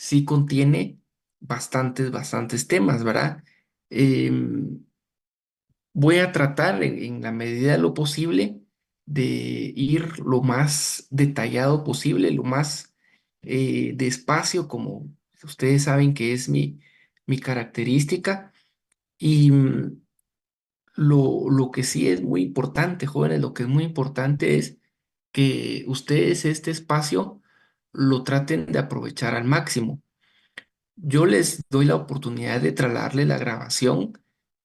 sí contiene bastantes temas, ¿verdad? Em, Voy a tratar en la medida de lo posible de ir lo más detallado posible, lo más despacio, como ustedes saben que es mi característica. Y lo que sí es muy importante, jóvenes, lo que es muy importante es que ustedes este espacio lo traten de aprovechar al máximo. Yo les doy la oportunidad de trasladarle la grabación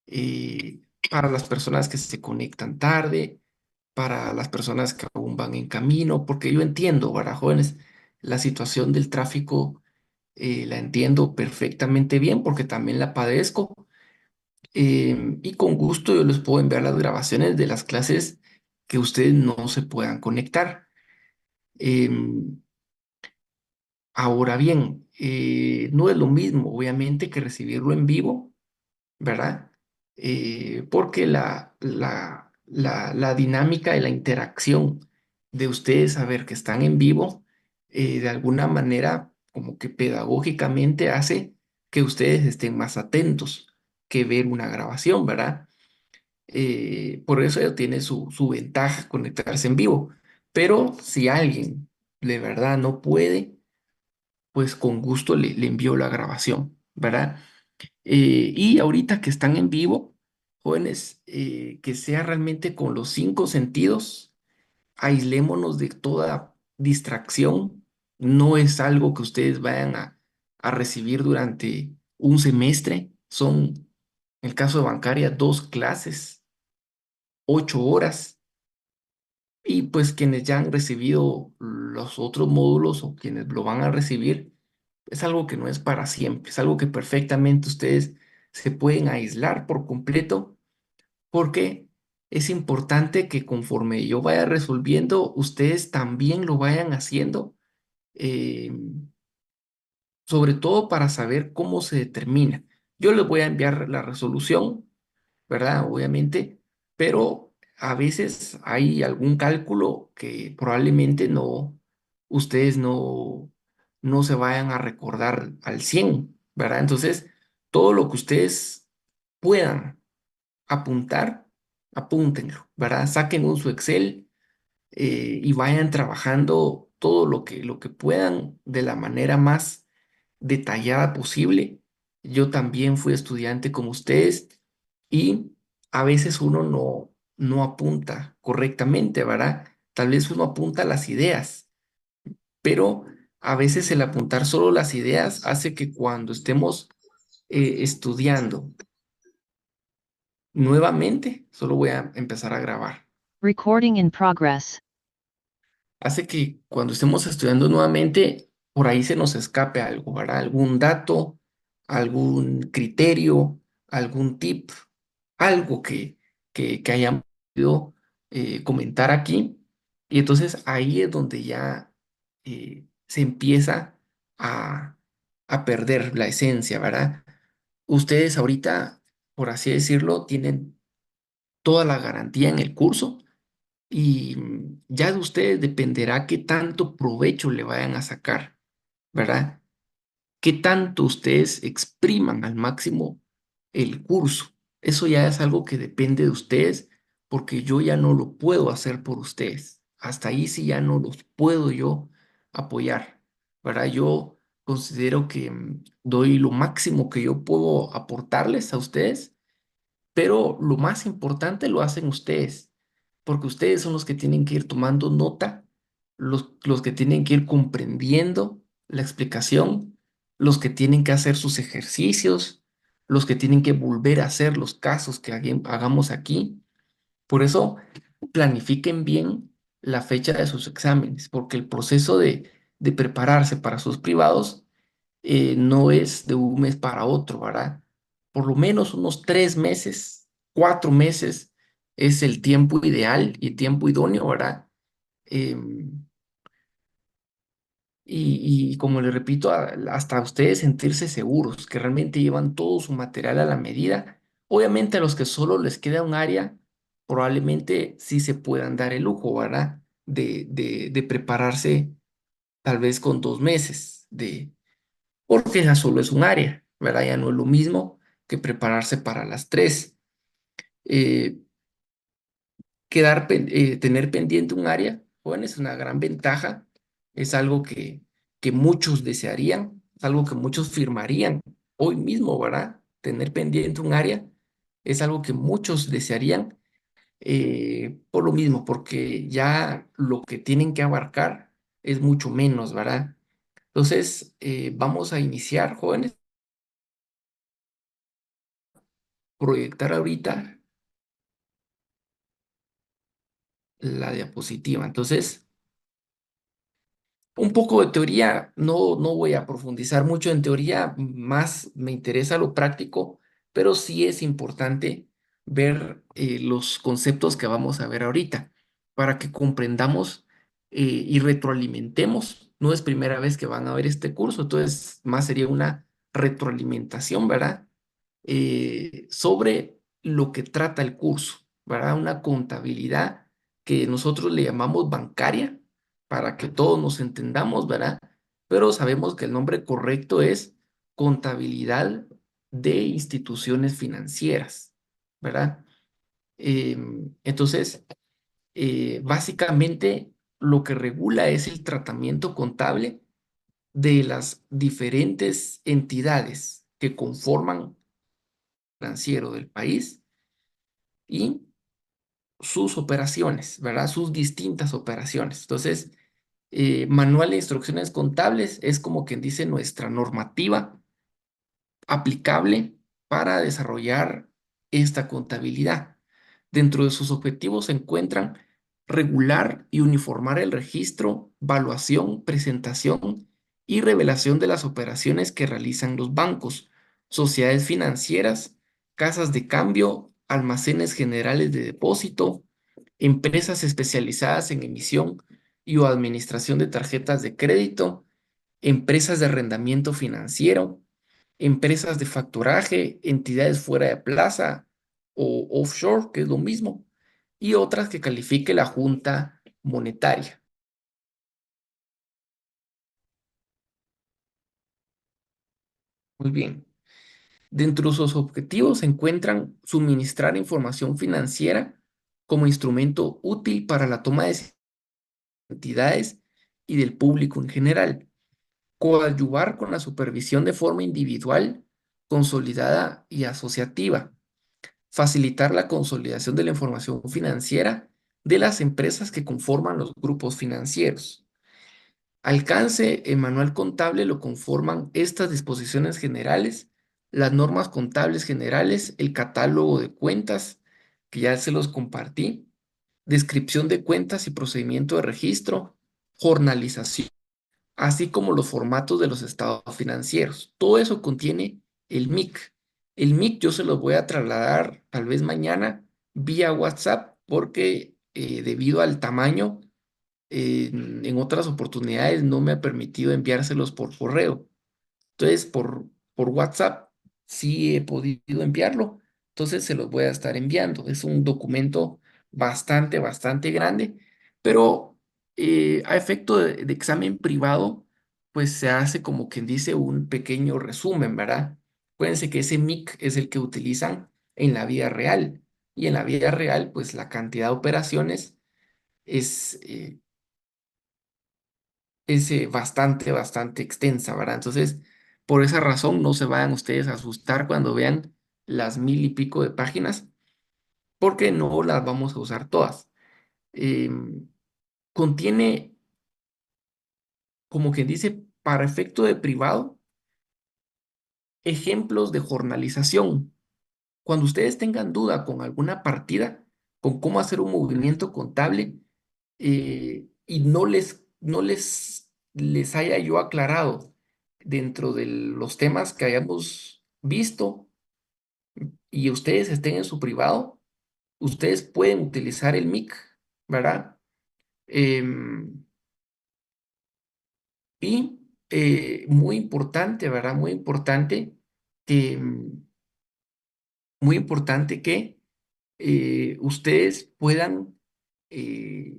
eh, para las personas que se conectan tarde, para las personas que aún van en camino, porque yo entiendo, ¿verdad, jóvenes? La situación del tráfico la entiendo perfectamente bien porque también la padezco, y con gusto yo les puedo enviar las grabaciones de las clases que ustedes no se puedan conectar. Em, Ahora bien, no es lo mismo, obviamente, que recibirlo en vivo, ¿verdad? Porque la dinámica y la interacción de ustedes saber que están en vivo, de alguna manera, como que pedagógicamente hace que ustedes estén más atentos que ver una grabación, ¿verdad? Por eso tiene su ventaja conectarse en vivo. Pero si alguien de verdad no puede, pues con gusto le envío la grabación, ¿verdad? Y ahorita que están en vivo, jóvenes, que sea realmente con los cinco sentidos, aislémonos de toda distracción. No es algo que ustedes vayan a recibir durante un semestre. Son, en el caso de bancaria, 2 clases, 8 horas. Y pues quienes ya han recibido los otros módulos o quienes lo van a recibir, es algo que no es para siempre, es algo que perfectamente ustedes se pueden aislar por completo, porque es importante que conforme yo vaya resolviendo, ustedes también lo vayan haciendo, eh, sobre todo para saber cómo se determina. Yo les voy a enviar la resolución, ¿verdad? Obviamente, pero a veces hay algún cálculo que probablemente ustedes no se vayan a recordar al 100, ¿verdad? Entonces, todo lo que ustedes puedan apuntar, apúntenlo, ¿verdad? Saquen un su Excel, y vayan trabajando todo lo que puedan de la manera más detallada posible. Yo también fui estudiante como ustedes y a veces uno no apunta correctamente, ¿verdad? Tal vez uno apunta las ideas, pero a veces el apuntar solo las ideas hace que cuando estemos estudiando nuevamente, solo voy a empezar a grabar. Recording in progress. Hace que cuando estemos estudiando nuevamente, por ahí se nos escape algo, ¿verdad? Algún dato, algún criterio, algún tip, algo que hayamos podido comentar aquí. Y entonces ahí es donde ya se empieza a, a perder la esencia, ¿verdad? Ustedes ahorita, por así decirlo, tienen toda la garantía en el curso y ya de ustedes dependerá qué tanto provecho le vayan a sacar, ¿verdad? Qué tanto ustedes expriman al máximo el curso. Eso ya es algo que depende de ustedes porque yo ya no lo puedo hacer por ustedes. Hasta ahí sí ya no los puedo yo apoyar, ¿verdad? Yo considero que doy lo máximo que yo puedo aportarles a ustedes, pero lo más importante lo hacen ustedes, porque ustedes son los que tienen que ir tomando nota, los que tienen que ir comprendiendo la explicación, los que tienen que hacer sus ejercicios, los que tienen que volver a hacer los casos que hagamos aquí. Por eso, planifiquen bien la fecha de sus exámenes, porque el proceso de prepararse para sus privados no es de un mes para otro, ¿verdad? Por lo menos unos 3 meses, 4 meses es el tiempo ideal y tiempo idóneo, ¿verdad? Em, y como les repito, hasta ustedes sentirse seguros que realmente llevan todo su material a la medida. Obviamente a los que solo les queda un área, probablemente sí se puedan dar el lujo, ¿verdad? De prepararse tal vez con 2 meses porque ya solo es un área, ¿verdad? Ya no es lo mismo que prepararse para las tres. Eh, tener pendiente un área, bueno, es una gran ventaja, es algo que muchos desearían, es algo que muchos firmarían hoy mismo, ¿verdad? Tener pendiente un área es algo que muchos desearían, por lo mismo, porque ya lo que tienen que abarcar es mucho menos, ¿verdad? Entonces, vamos a iniciar, jóvenes, proyectar ahorita la diapositiva. Entonces, un poco de teoría, no voy a profundizar mucho en teoría, más me interesa lo práctico, pero sí es importante ver los conceptos que vamos a ver ahorita para que comprendamos y retroalimentemos. No es primera vez que van a ver este curso, entonces más sería una retroalimentación, ¿verdad? Sobre lo que trata el curso, ¿verdad? Una contabilidad que nosotros le llamamos bancaria, para que todos nos entendamos, ¿verdad? Pero sabemos que el nombre correcto es contabilidad de instituciones financieras, ¿verdad? Entonces, básicamente lo que regula es el tratamiento contable de las diferentes entidades que conforman el financiero del país y sus operaciones, ¿verdad? Sus distintas operaciones. Entonces, manual de instrucciones contables es como quien dice nuestra normativa aplicable para desarrollar esta contabilidad. Dentro de sus objetivos se encuentran regular y uniformar el registro, valuación, presentación y revelación de las operaciones que realizan los bancos, sociedades financieras, casas de cambio, almacenes generales de depósito, empresas especializadas en emisión y o administración de tarjetas de crédito, empresas de arrendamiento financiero, empresas de facturaje, entidades fuera de plaza o offshore, que es lo mismo, y otras que califique la Junta Monetaria. Muy bien. Dentro de sus objetivos se encuentran suministrar información financiera como instrumento útil para la toma de decisiones de entidades y del público en general, coadyuvar con la supervisión de forma individual, consolidada y asociativa, facilitar la consolidación de la información financiera de las empresas que conforman los grupos financieros. Alcance, el manual contable lo conforman estas disposiciones generales, las normas contables generales, el catálogo de cuentas, que ya se los compartí, descripción de cuentas y procedimiento de registro, jornalización, así como los formatos de los estados financieros. Todo eso contiene el MIC. El MIC yo se los voy a trasladar tal vez mañana vía WhatsApp porque debido al tamaño, en otras oportunidades no me ha permitido enviárselos por correo. Entonces, por WhatsApp sí he podido enviarlo. Entonces, se los voy a estar enviando. Es un documento bastante grande, pero a efecto de examen privado, pues se hace como quien dice un pequeño resumen, ¿verdad? Acuérdense que ese MIC es el que utilizan en la vida real. Y en la vida real, pues la cantidad de operaciones es, bastante extensa, ¿verdad? Entonces, por esa razón, no se vayan ustedes a asustar cuando vean las mil y pico de páginas, porque no las vamos a usar todas. Em, Contiene, como que dice, para efecto de privado, ejemplos de jornalización. Cuando ustedes tengan duda con alguna partida, con cómo hacer un movimiento contable, y no les haya yo aclarado dentro de los temas que hayamos visto y ustedes estén en su privado, ustedes pueden utilizar el MIC, ¿verdad? Em, y muy importante, ¿verdad? Que, muy importante que ustedes eh,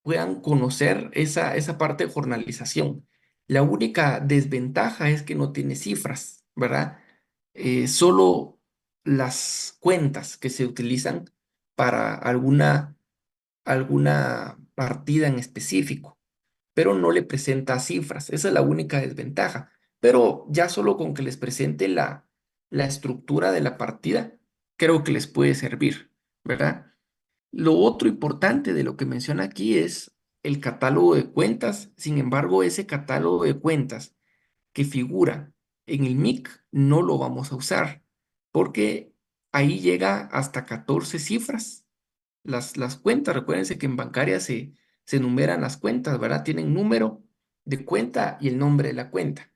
puedan conocer esa parte de jornalización. La única desventaja es que no tiene cifras, ¿verdad? Solo las cuentas que se utilizan para alguna partida en específico, pero no le presenta cifras. Esa es la única desventaja. Pero ya solo con que les presente la estructura de la partida, creo que les puede servir, ¿verdad? Lo otro importante de lo que menciona aquí es el catálogo de cuentas. Sin embargo, ese catálogo de cuentas que figura en el MIC no lo vamos a usar porque ahí llega hasta 14 cifras. Las cuentas, recuérdense que en bancaria se numeran las cuentas, ¿verdad? Tienen número de cuenta y el nombre de la cuenta.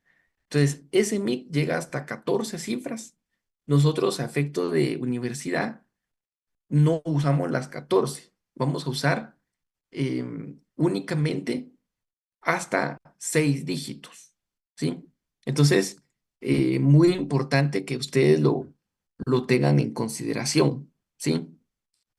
Entonces, ese MIC llega hasta 14 cifras. Nosotros, a efecto de universidad, no usamos las 14. Vamos a usar únicamente hasta 6 dígitos, ¿sí? Entonces, muy importante que ustedes lo tengan en consideración, ¿sí?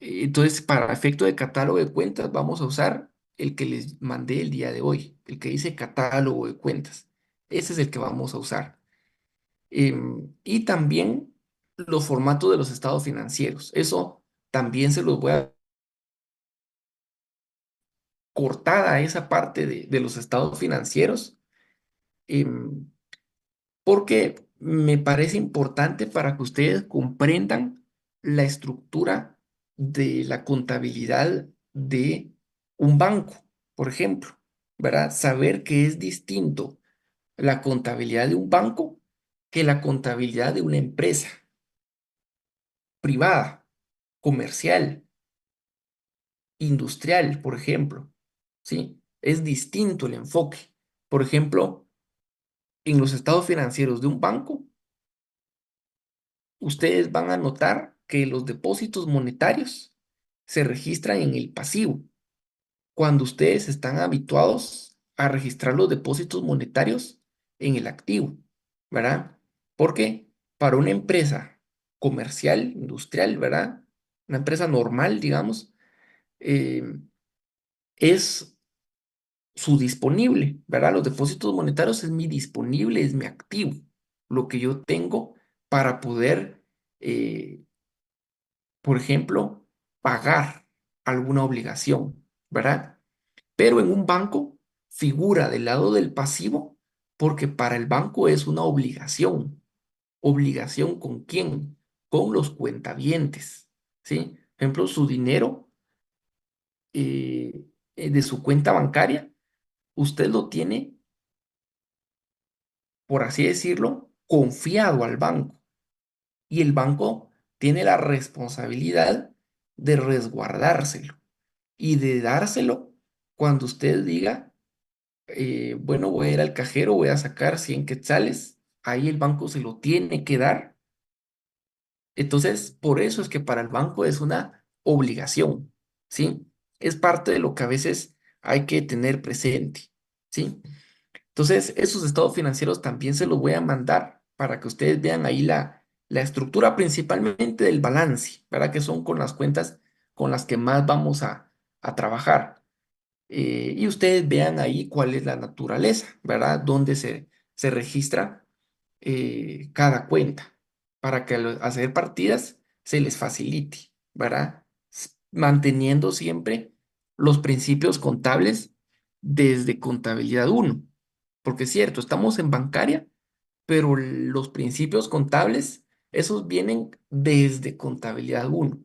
Entonces, para efecto de catálogo de cuentas, vamos a usar el que les mandé el día de hoy, el que dice catálogo de cuentas. Ese es el que vamos a usar. Y también los formatos de los estados financieros. Eso también se los voy a cortada esa parte de los estados financieros, em, porque me parece importante para que ustedes comprendan la estructura de la contabilidad de un banco, por ejemplo, ¿verdad? Saber que es distinto la contabilidad de un banco que la contabilidad de una empresa privada, comercial, industrial, por ejemplo, ¿sí? Es distinto el enfoque. Por ejemplo, en los estados financieros de un banco, ustedes van a notar que los depósitos monetarios se registran en el pasivo, cuando ustedes están habituados a registrar los depósitos monetarios en el activo, ¿verdad? Porque para una empresa comercial, industrial, ¿verdad? Una empresa normal, digamos, eh, es su disponible, ¿verdad? Los depósitos monetarios es mi disponible, es mi activo, lo que yo tengo para poder, por ejemplo, pagar alguna obligación, ¿verdad? Pero en un banco figura del lado del pasivo porque para el banco es una obligación. ¿Obligación con quién? Con los cuentavientes, ¿sí? Por ejemplo, su dinero de su cuenta bancaria, usted lo tiene, por así decirlo, confiado al banco. Y el banco tiene la responsabilidad de resguardárselo y de dárselo cuando usted diga, bueno, voy a ir al cajero, voy a sacar 100 quetzales, ahí el banco se lo tiene que dar. Entonces, por eso es que para el banco es una obligación, ¿sí? Es parte de lo que a veces hay que tener presente, ¿sí? Entonces, esos estados financieros también se los voy a mandar para que ustedes vean ahí la estructura principalmente del balance, ¿verdad? Que son con las cuentas con las que más vamos a trabajar. Y ustedes vean ahí cuál es la naturaleza, ¿verdad? Dónde se registra cada cuenta, para que al hacer partidas se les facilite, ¿verdad? Manteniendo siempre los principios contables desde contabilidad uno, porque es cierto, estamos en bancaria, pero los principios contables, esos vienen desde contabilidad uno,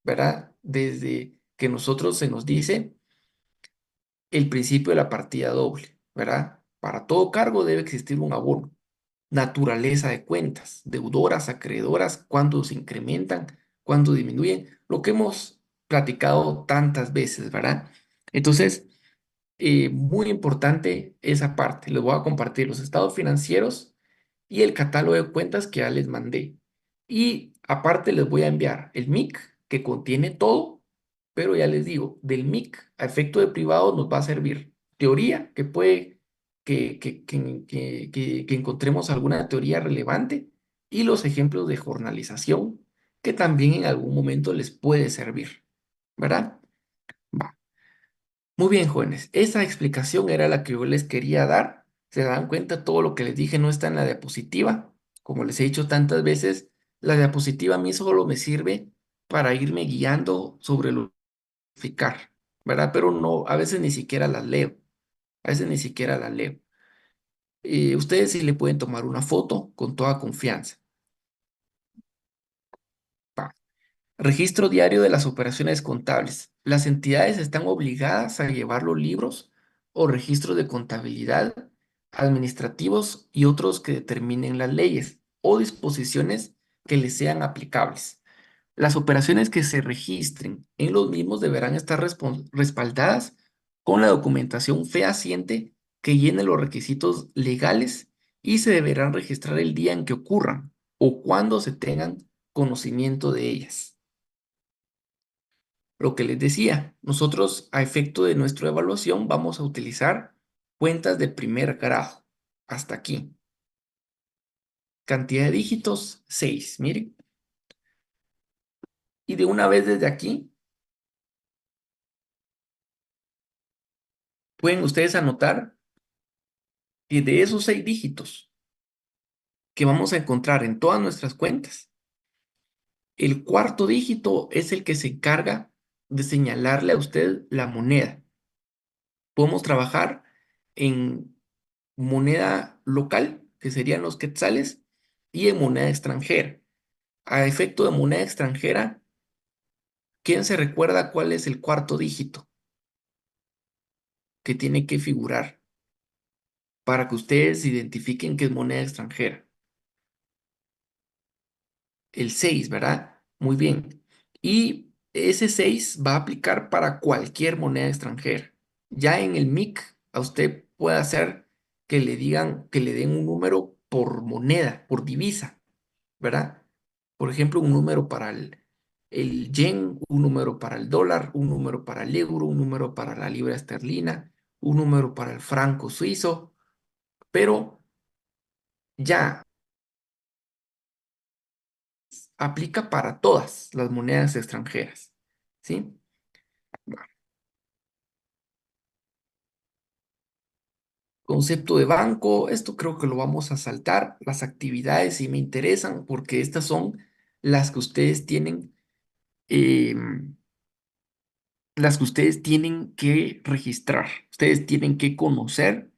¿verdad? Desde que nosotros se nos dice el principio de la partida doble, ¿verdad? Para todo cargo debe existir un abono. Naturaleza de cuentas, deudoras, acreedoras, cuándo se incrementan, cuándo disminuyen, lo que hemos platicado tantas veces, ¿verdad? Entonces, muy importante esa parte. Les voy a compartir los estados financieros y el catálogo de cuentas que ya les mandé. Y aparte les voy a enviar el MIC que contiene todo, pero ya les digo, del MIC a efecto de privado nos va a servir teoría que puede que encontremos alguna teoría relevante y los ejemplos de jornalización que también en algún momento les puede servir, ¿verdad? Va. Muy bien, jóvenes. Esa explicación era la que yo les quería dar. Se dan cuenta, todo lo que les dije no está en la diapositiva. Como les he dicho tantas veces, la diapositiva a mí solo me sirve para irme guiando sobre lo que explicar, ¿verdad? Pero no, a veces ni siquiera las leo, a veces ni siquiera las leo. Ustedes sí le pueden tomar una foto con toda confianza. Pa. Registro diario de las operaciones contables. Las entidades están obligadas a llevar los libros o registros de contabilidad, administrativos y otros que determinen las leyes o disposiciones que les sean aplicables. Las operaciones que se registren en los mismos deberán estar respaldadas con la documentación fehaciente que llene los requisitos legales y se deberán registrar el día en que ocurran o cuando se tengan conocimiento de ellas. Lo que les decía, nosotros a efecto de nuestra evaluación vamos a utilizar cuentas de primer grado. Hasta aquí. Cantidad de dígitos, 6. Miren. Y de una vez desde aquí, pueden ustedes anotar que de esos 6 dígitos que vamos a encontrar en todas nuestras cuentas, el cuarto dígito es el que se encarga de señalarle a usted la moneda. Podemos trabajar en moneda local, que serían los quetzales, y en moneda extranjera. A efecto de moneda extranjera, ¿quién se recuerda cuál es el cuarto dígito que tiene que figurar para que ustedes identifiquen que es moneda extranjera? El 6, ¿verdad? Muy bien. Y ese 6 va a aplicar para cualquier moneda extranjera. Ya en el MIC, a usted puede hacer que le digan, que le den un número por moneda, por divisa, ¿verdad? Por ejemplo, un número para el yen, un número para el dólar, un número para el euro, un número para la libra esterlina, un número para el franco suizo, pero ya aplica para todas las monedas extranjeras, ¿sí? Concepto de banco, esto creo que lo vamos a saltar. Las actividades sí me interesan porque estas son las que ustedes tienen, las que ustedes tienen que registrar. Ustedes tienen que conocer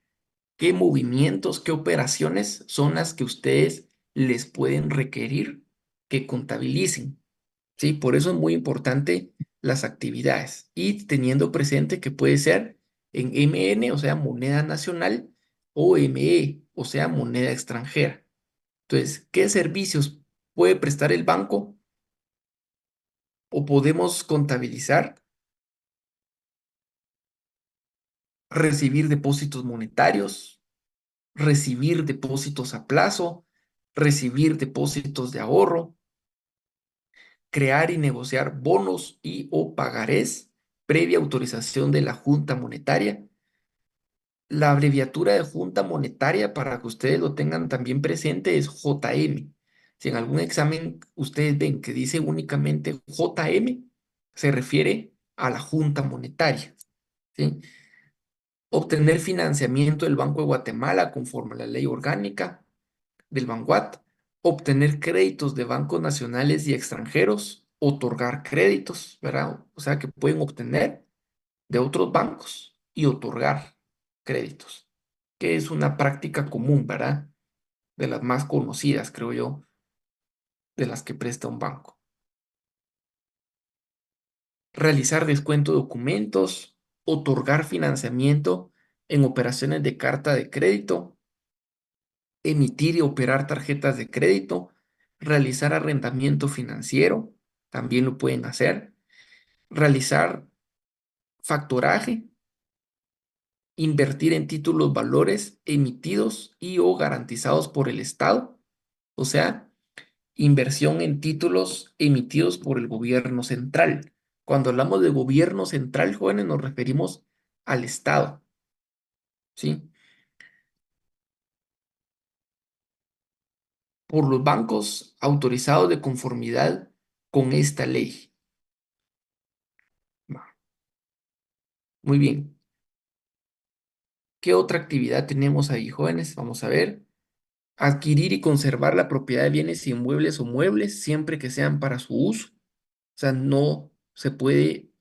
qué movimientos, qué operaciones son las que ustedes les pueden requerir que contabilicen. ¿Sí? Por eso es muy importante las actividades y teniendo presente que puede ser en MN, o sea, moneda nacional, o ME, o sea, moneda extranjera. Entonces, ¿qué servicios puede prestar el banco o podemos contabilizar? Recibir depósitos monetarios, recibir depósitos a plazo, recibir depósitos de ahorro, crear y negociar bonos y o pagarés previa autorización de la Junta Monetaria. La abreviatura de Junta Monetaria, para que ustedes lo tengan también presente, es JM. Si en algún examen ustedes ven que dice únicamente JM, se refiere a la Junta Monetaria, ¿sí? Obtener financiamiento del Banco de Guatemala conforme a la ley orgánica del Banguat, obtener créditos de bancos nacionales y extranjeros, otorgar créditos, ¿verdad? O sea que pueden obtener de otros bancos y otorgar créditos, que es una práctica común, ¿verdad? De las más conocidas, creo yo, de las que presta un banco. Realizar descuento de documentos, otorgar financiamiento en operaciones de carta de crédito, emitir y operar tarjetas de crédito, realizar arrendamiento financiero, también lo pueden hacer, realizar factoraje, invertir en títulos valores emitidos y o garantizados por el Estado, o sea, inversión en títulos emitidos por el gobierno central. Cuando hablamos de gobierno central, jóvenes, nos referimos al Estado, ¿sí? Por los bancos autorizados de conformidad con esta ley. Va, muy bien. ¿Qué otra actividad tenemos ahí, jóvenes? Vamos a ver. Adquirir y conservar la propiedad de bienes inmuebles o muebles siempre que sean para su uso. O sea, no se puede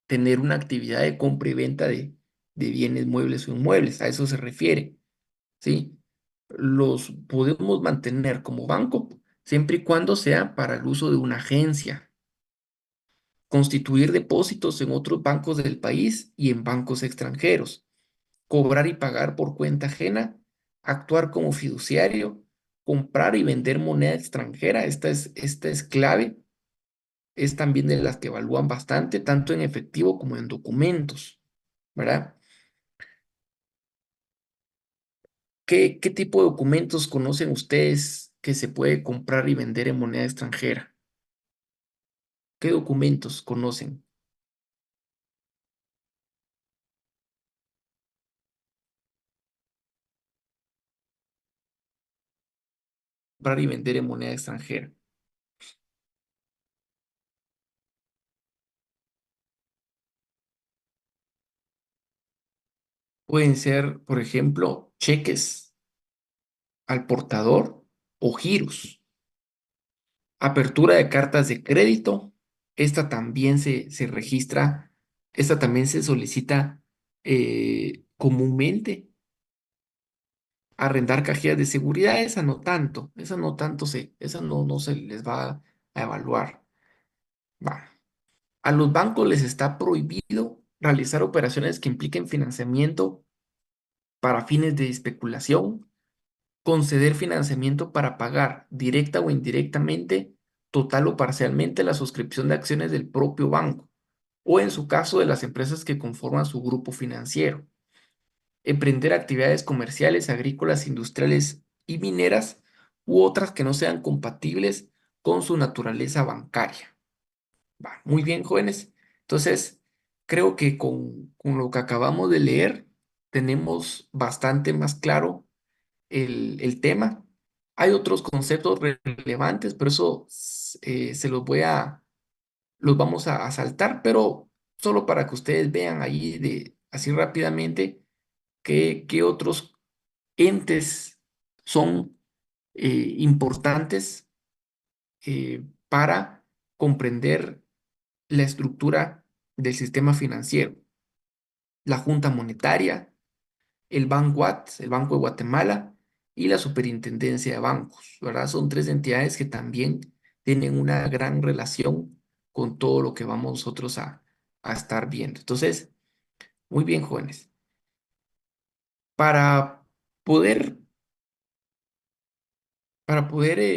tener una actividad de compra y venta de bienes muebles o inmuebles. A eso se refiere, ¿sí? Los podemos mantener como banco siempre y cuando sea para el uso de una agencia. Constituir depósitos en otros bancos del país y en bancos extranjeros. Cobrar y pagar por cuenta ajena. Actuar como fiduciario. Comprar y vender moneda extranjera. Esta es clave. Es también de las que evalúan bastante, tanto en efectivo como en documentos, ¿verdad? ¿Qué tipo de documentos conocen ustedes que se puede comprar y vender en moneda extranjera? ¿Qué documentos conocen? Comprar y vender en moneda extranjera. Pueden ser, por ejemplo, cheques al portador o giros. Apertura de cartas de crédito. Esta también se registra, esta también se solicita comúnmente. Arrendar cajeras de seguridad, esa no se les va a evaluar. Va. A los bancos les está prohibido realizar operaciones que impliquen financiamiento para fines de especulación, conceder financiamiento para pagar directa o indirectamente, total o parcialmente la suscripción de acciones del propio banco, o en su caso de las empresas que conforman su grupo financiero. Emprender actividades comerciales, agrícolas, industriales y mineras u otras que no sean compatibles con su naturaleza bancaria. Va, muy bien, jóvenes. Entonces, creo que con lo que acabamos de leer, tenemos bastante más claro el tema. Hay otros conceptos relevantes, pero eso se los vamos a saltar, pero solo para que ustedes vean ahí así rápidamente qué otros entes son importantes para comprender la estructura del sistema financiero. La Junta Monetaria, el BANGUAT, el Banco de Guatemala y la Superintendencia de Bancos, ¿verdad? Son tres entidades que también tienen una gran relación con todo lo que vamos nosotros a estar viendo. Entonces, muy bien, jóvenes. Para poder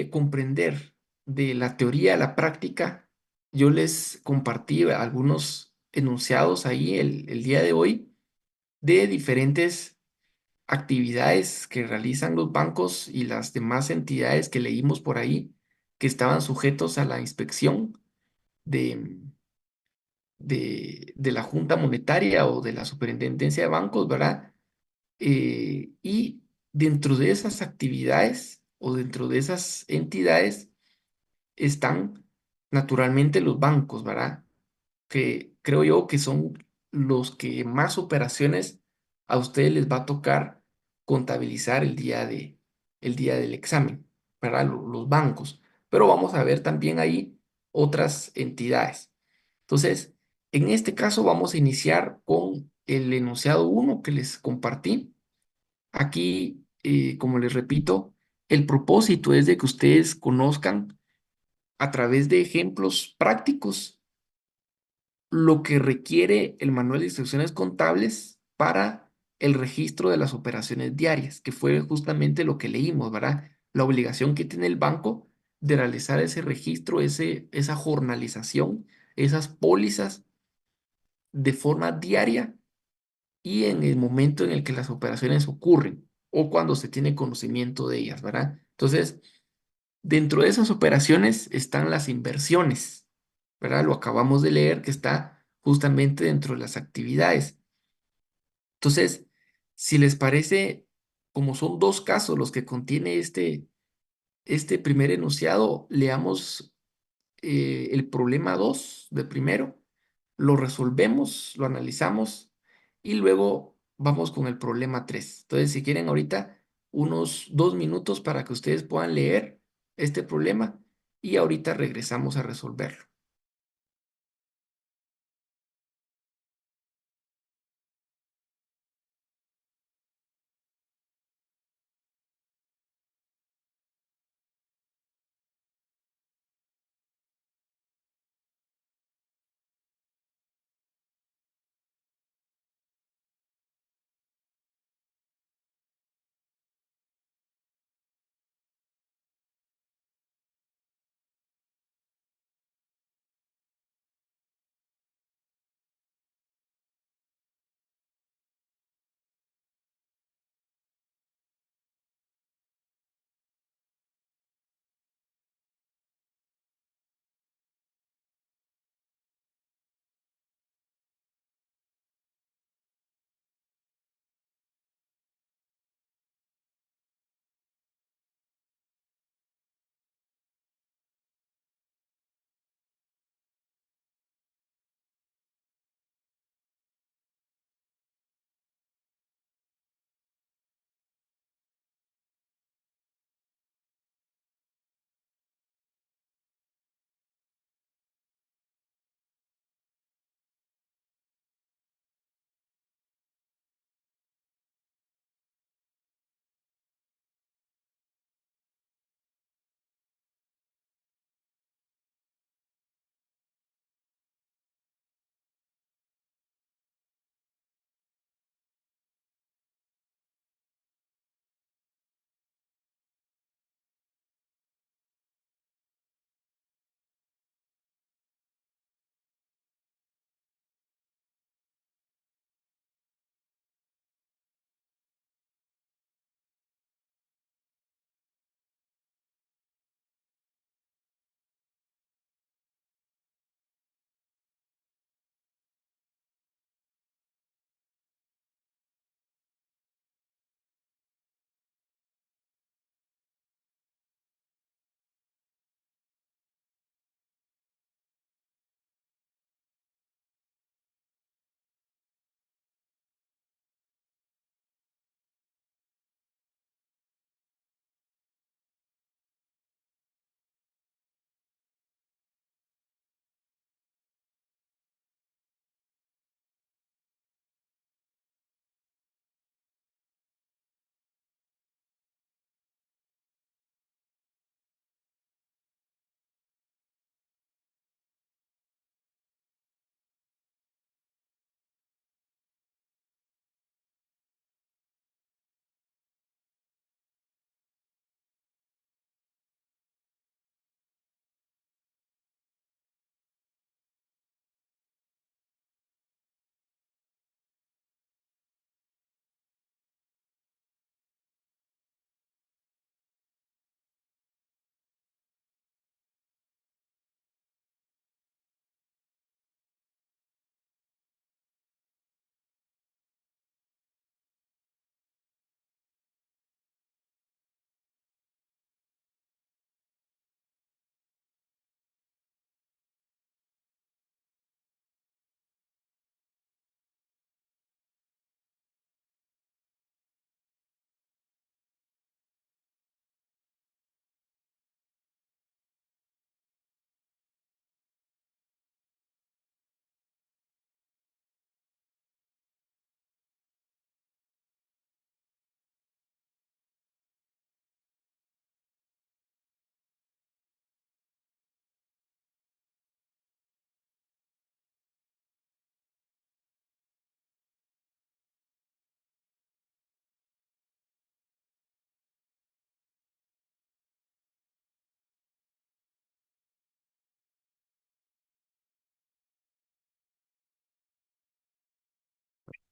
comprender de la teoría a la práctica, yo les compartí algunos enunciados ahí el día de hoy de diferentes actividades que realizan los bancos y las demás entidades que leímos por ahí que estaban sujetos a la inspección de, de la Junta Monetaria o de la Superintendencia de Bancos, ¿verdad? Y dentro de esas actividades o dentro de esas entidades, están naturalmente los bancos, ¿verdad? Que creo yo que son los que más operaciones a ustedes les va a tocar contabilizar el día del examen, ¿verdad? Los bancos. Pero vamos a ver también ahí otras entidades. Entonces, en este caso vamos a iniciar con el enunciado uno que les compartí. Aquí, como les repito, el propósito es de que ustedes conozcan a través de ejemplos prácticos lo que requiere el manual de instrucciones contables para el registro de las operaciones diarias, que fue justamente lo que leímos, ¿verdad? La obligación que tiene el banco de realizar ese registro, esa jornalización, esas pólizas de forma diaria y en el momento en el que las operaciones ocurren o cuando se tiene conocimiento de ellas, ¿verdad? Entonces, dentro de esas operaciones están las inversiones, ¿verdad? Lo acabamos de leer que está justamente dentro de las actividades. Entonces, si les parece, como son dos casos los que contiene este primer enunciado, leamos el problema 2 de primero, lo resolvemos, lo analizamos y luego vamos con el problema 3. Entonces, si quieren ahorita unos 2 minutos para que ustedes puedan leer este problema y ahorita regresamos a resolverlo.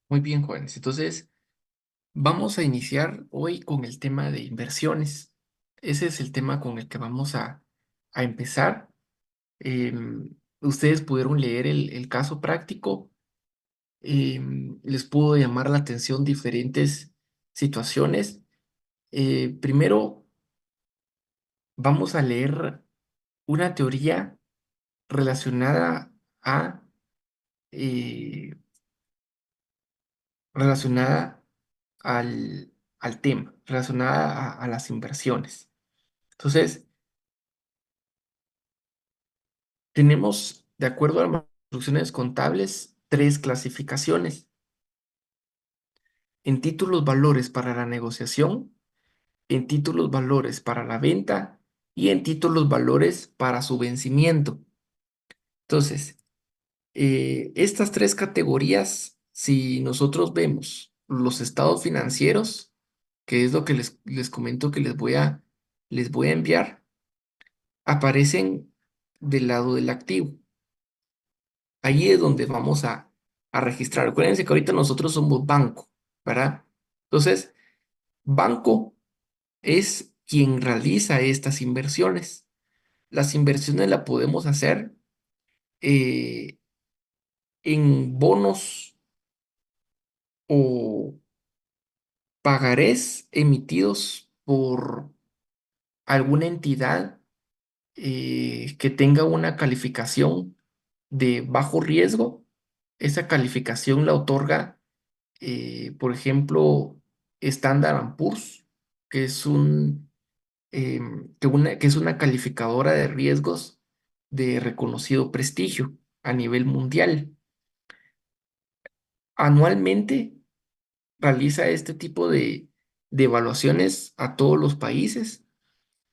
Muy bien, jóvenes. Entonces, vamos a iniciar hoy con el tema de inversiones. Ese es el tema con el que vamos a empezar. Ustedes pudieron leer el caso práctico. Les pudo llamar la atención diferentes situaciones. Primero, vamos a leer una teoría relacionada a, eh, relacionada al tema, relacionada a las inversiones. Entonces, tenemos, de acuerdo a las instrucciones contables, tres clasificaciones. En títulos valores para la negociación, en títulos valores para la venta y en títulos valores para su vencimiento. Entonces, estas tres categorías, si nosotros vemos los estados financieros, que es lo que les comento que les voy a enviar, aparecen del lado del activo. Ahí es donde vamos a registrar. Acuérdense que ahorita nosotros somos banco, ¿verdad? Entonces, banco es quien realiza estas inversiones. Las inversiones las podemos hacer eh, en bonos o pagarés emitidos por alguna entidad que tenga una calificación de bajo riesgo. Esa calificación la otorga, por ejemplo, Standard Poor's, que es que es una calificadora de riesgos de reconocido prestigio a nivel mundial. Anualmente realiza este tipo de evaluaciones a todos los países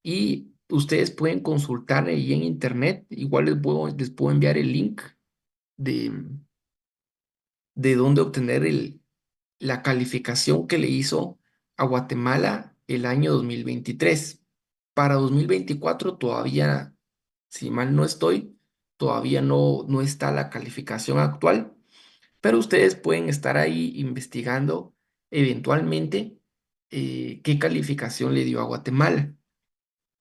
y ustedes pueden consultar ahí en internet. Igual les puedo enviar el link de, de dónde obtener la calificación que le hizo a Guatemala el año 2023. Para 2024 todavía, si mal no estoy, todavía no está la calificación actual, pero ustedes pueden estar ahí investigando eventualmente qué calificación le dio a Guatemala,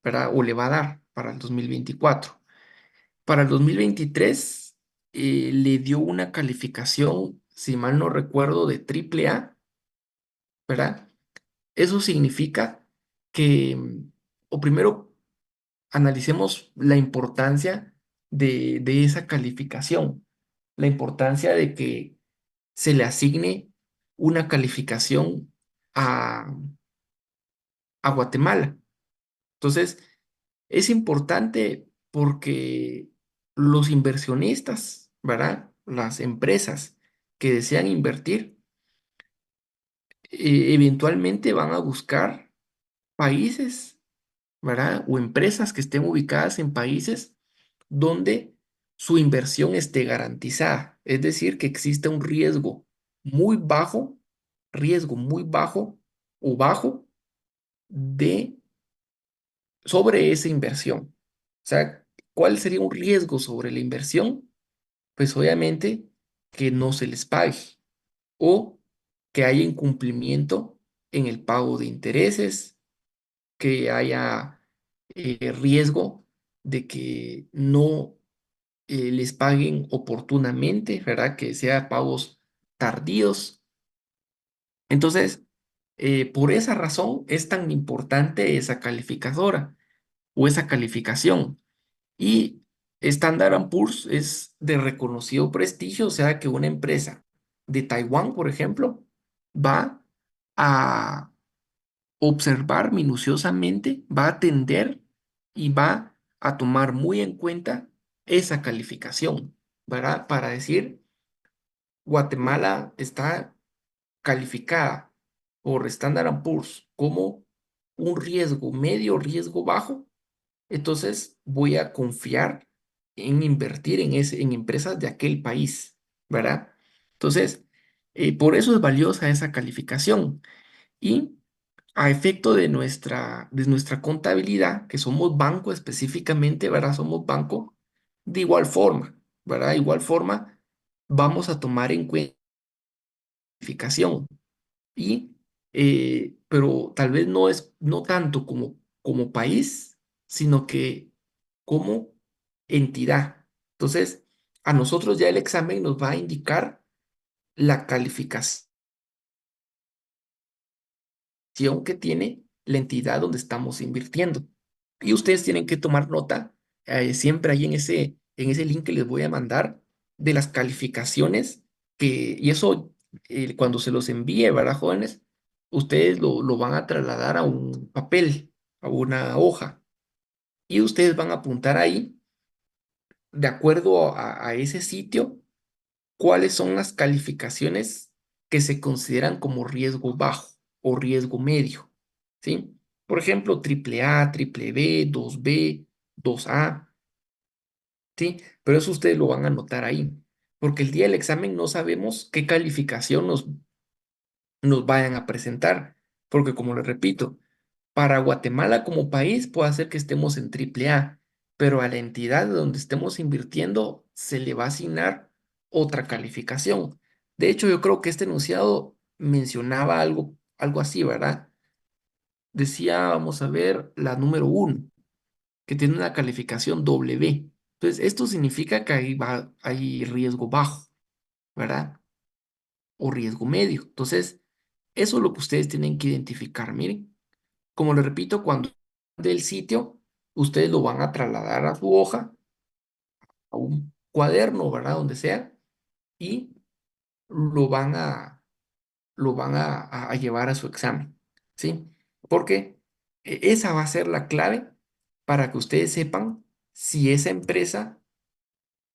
¿verdad? O le va a dar para el 2024. Para el 2023 le dio una calificación, si mal no recuerdo, de triple A, ¿verdad? Eso significa que, o primero, analicemos la importancia de esa calificación, la importancia de que se le asigne una calificación a, a Guatemala. Entonces, es importante porque los inversionistas, ¿verdad? Las empresas que desean invertir, eventualmente van a buscar países, ¿verdad? O empresas que estén ubicadas en países donde su inversión esté garantizada. Es decir, que exista un muy bajo, riesgo muy bajo o bajo de sobre esa inversión. O sea, ¿cuál sería un riesgo sobre la inversión? Pues obviamente que no se les pague o que haya incumplimiento en el pago de intereses, que haya riesgo de que no les paguen oportunamente, ¿verdad? Que sea pagos tardíos. Entonces, por esa razón es tan importante esa calificadora o esa calificación. Y Standard Poor's es de reconocido prestigio, o sea que una empresa de Taiwán, por ejemplo, va a observar minuciosamente, va a atender y va a tomar muy en cuenta esa calificación, ¿verdad? Para decir, Guatemala está calificada por Standard Poor's como un riesgo medio, riesgo bajo, entonces voy a confiar en invertir en empresas de aquel país, ¿verdad? Entonces, por eso es valiosa esa calificación. Y a efecto de nuestra contabilidad, que somos banco específicamente, ¿verdad? Somos banco, de igual forma, ¿verdad? De igual forma, vamos a tomar en cuenta la calificación. Y, pero tal vez no tanto como país, sino que como entidad. Entonces, a nosotros ya el examen nos va a indicar la calificación que tiene la entidad donde estamos invirtiendo. Y ustedes tienen que tomar nota, siempre ahí en ese link que les voy a mandar, de las calificaciones y eso cuando se los envíe, ¿verdad, jóvenes? Ustedes lo van a trasladar a un papel, a una hoja, y ustedes van a apuntar ahí, de acuerdo a ese sitio, cuáles son las calificaciones que se consideran como riesgo bajo o riesgo medio, ¿sí? Por ejemplo, triple A, triple B, 2B, 2A, ¿sí? Pero eso ustedes lo van a anotar ahí, porque el día del examen no sabemos qué calificación nos vayan a presentar, porque como les repito, para Guatemala como país puede ser que estemos en triple A, pero a la entidad donde estemos invirtiendo se le va a asignar otra calificación. De hecho, yo creo que este enunciado mencionaba algo así, ¿verdad? Decía, vamos a ver, la número uno, que tiene una calificación W. Entonces, esto significa que hay riesgo bajo, ¿verdad? O riesgo medio. Entonces, eso es lo que ustedes tienen que identificar. Miren, como les repito, cuando del sitio, ustedes lo van a trasladar a su hoja, a un cuaderno, ¿verdad? Donde sea, y lo van a, lo van a llevar a su examen, ¿sí? Porque esa va a ser la clave para que ustedes sepan si esa empresa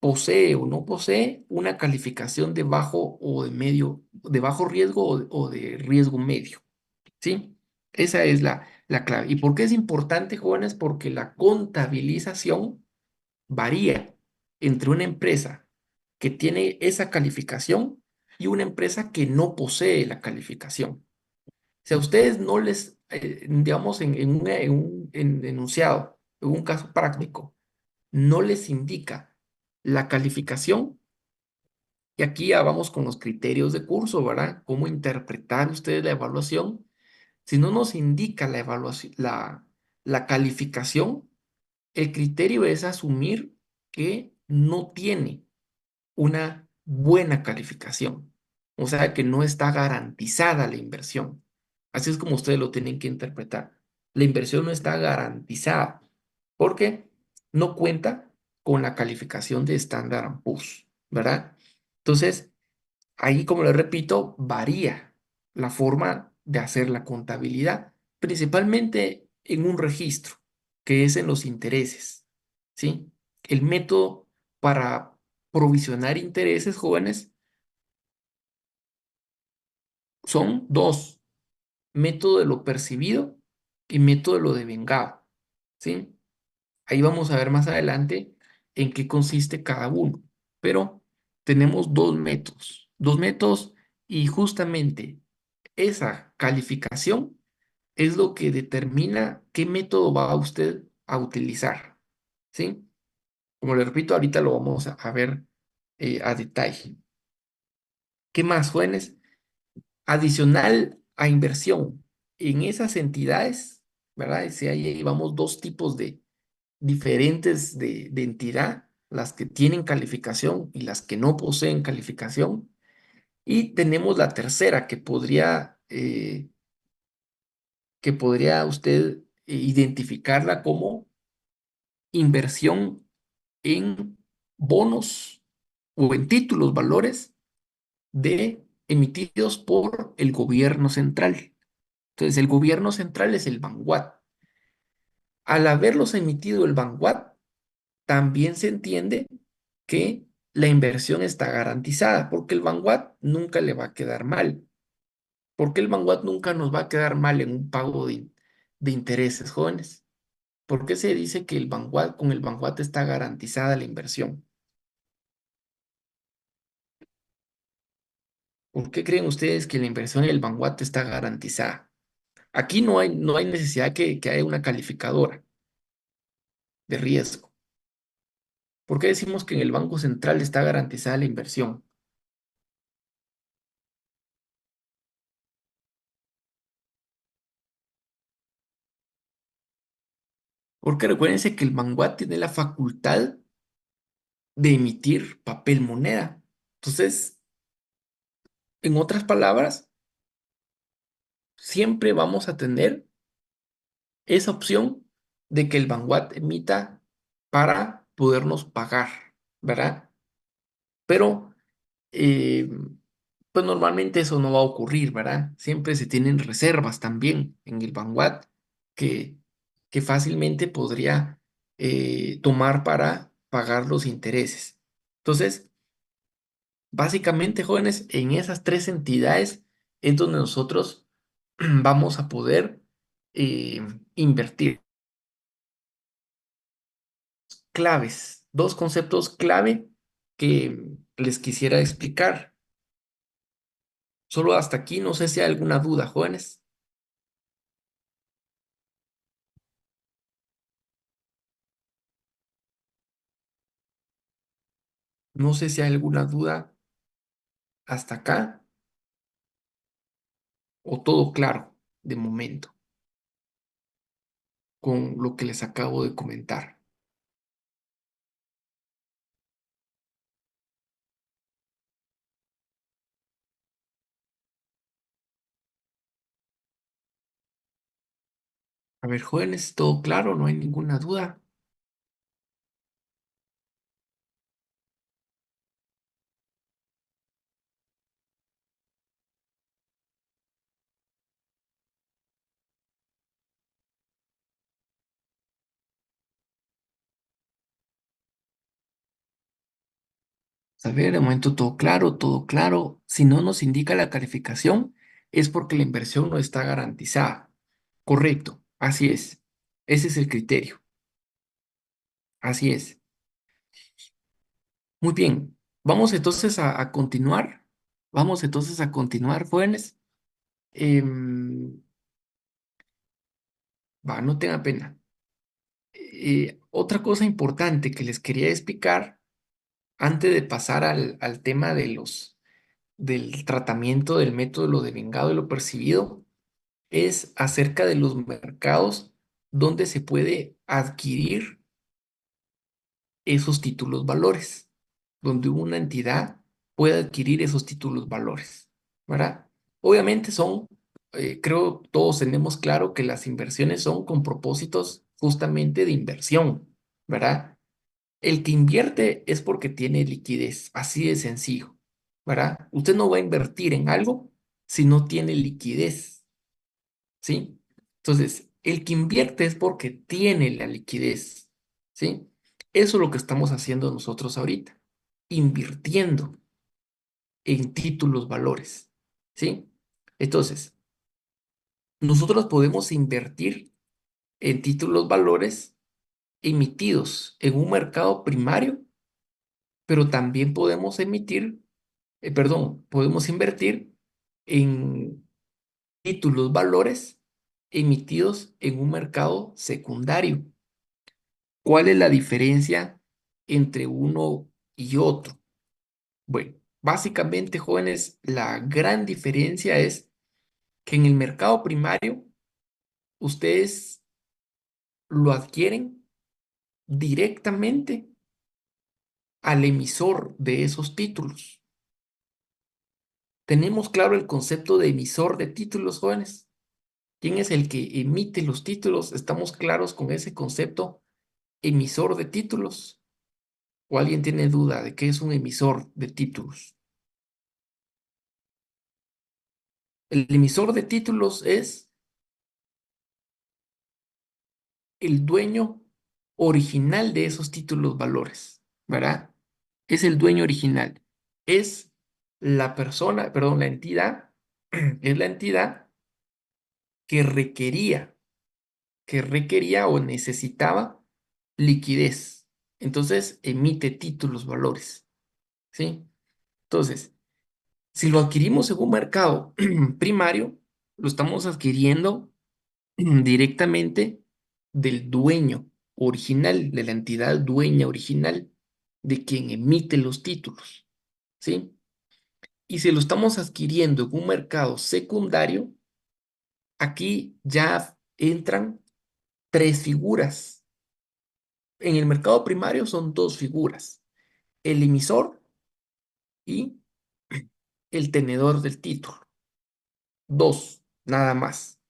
posee o no posee una calificación de bajo o de medio, de bajo riesgo o de riesgo medio, ¿sí? Esa es la clave. ¿Y por qué es importante, jóvenes? Porque la contabilización varía entre una empresa que tiene esa calificación y una empresa que no posee la calificación. Si a ustedes no les, digamos, en enunciado, en un caso práctico, no les indica la calificación, y aquí ya vamos con los criterios de curso, ¿verdad? ¿Cómo interpretar ustedes la evaluación? Si no nos indica la evaluación, la calificación, el criterio es asumir que no tiene una buena calificación. O sea, que no está garantizada la inversión. Así es como ustedes lo tienen que interpretar. La inversión no está garantizada porque no cuenta con la calificación de Standard Poor's, ¿verdad? Entonces, ahí, como les repito, varía la forma de hacer la contabilidad, principalmente en un registro, que es en los intereses, ¿sí? El método para provisionar intereses, jóvenes, son dos: método de lo percibido y método de lo devengado, ¿sí? Ahí vamos a ver más adelante en qué consiste cada uno, pero tenemos dos métodos y justamente esa calificación es lo que determina qué método va usted a utilizar, ¿sí? Como le repito, ahorita lo vamos a ver a detalle. ¿Qué más, jóvenes? Adicional a inversión en esas entidades, ¿verdad? Si ahí vamos dos tipos de diferentes de entidad, las que tienen calificación y las que no poseen calificación. Y tenemos la tercera que podría usted identificarla como inversión en bonos o en títulos, valores de emitidos por el gobierno central. Entonces, el gobierno central es el Vanguard. Al haberlos emitido el Vanguard, también se entiende que la inversión está garantizada, porque el Vanguard nunca le va a quedar mal. ¿Por qué el Vanguard nunca nos va a quedar mal en un pago de intereses, jóvenes? ¿Por qué se dice que con el Vanguard está garantizada la inversión? ¿Por qué creen ustedes que la inversión en el Vanguard está garantizada? Aquí no hay necesidad que haya una calificadora de riesgo. ¿Por qué decimos que en el Banco Central está garantizada la inversión? Porque recuérdense que el Vanguard tiene la facultad de emitir papel moneda. Entonces, en otras palabras, siempre vamos a tener esa opción de que el Vanguard emita para podernos pagar, ¿verdad? Pero, eh, Pues normalmente eso no va a ocurrir, ¿verdad? Siempre se tienen reservas también en el Vanguard que, que fácilmente podría tomar para pagar los intereses. Entonces, básicamente, jóvenes, en esas tres entidades es donde nosotros vamos a poder eh, invertir. Claves, dos conceptos clave que les quisiera explicar. Solo hasta aquí, no sé si hay alguna duda, jóvenes. No sé si hay alguna duda hasta acá o todo claro de momento con lo que les acabo de comentar. A ver, jóvenes, todo claro, no hay ninguna duda. A ver, de momento todo claro, todo claro. Si no nos indica la calificación, es porque la inversión no está garantizada. Correcto, así es. Ese es el criterio. Así es. Muy bien. Vamos entonces a continuar. Vamos entonces a continuar, jóvenes. Em, no tenga pena. Otra cosa importante que les quería explicar antes de pasar al tema del tratamiento del método de lo devengado y lo percibido es acerca de los mercados donde se puede adquirir esos títulos valores, donde una entidad puede adquirir esos títulos valores, ¿verdad? Obviamente creo todos tenemos claro que las inversiones son con propósitos justamente de inversión, ¿verdad? El que invierte es porque tiene liquidez, así de sencillo, ¿verdad? Usted no va a invertir en algo si no tiene liquidez, ¿sí? Entonces, el que invierte es porque tiene la liquidez, ¿sí? Eso es lo que estamos haciendo nosotros ahorita, invirtiendo en títulos valores, ¿sí? Entonces, nosotros podemos invertir en títulos valores emitidos en un mercado primario, pero también podemos podemos invertir en títulos valores emitidos en un mercado secundario. ¿Cuál es la diferencia entre uno y otro? Bueno, básicamente, jóvenes, la gran diferencia es que en el mercado primario ustedes lo adquieren directamente al emisor de esos títulos. ¿Tenemos claro el concepto de emisor de títulos, jóvenes? ¿Quién es el que emite los títulos? ¿Estamos claros con ese concepto emisor de títulos? ¿O alguien tiene duda de qué es un emisor de títulos? El emisor de títulos es el dueño original de esos títulos valores, ¿verdad? Es el dueño original. Es la persona, perdón, la entidad, es la entidad que requería o necesitaba liquidez. Entonces emite títulos valores, ¿sí? Entonces, si lo adquirimos en un mercado primario, lo estamos adquiriendo directamente del dueño original, de la entidad dueña original, de quien emite los títulos, ¿sí? Y si lo estamos adquiriendo en un mercado secundario, aquí ya entran tres figuras. En el mercado primario son dos figuras, el emisor y el tenedor del título. Dos, nada más.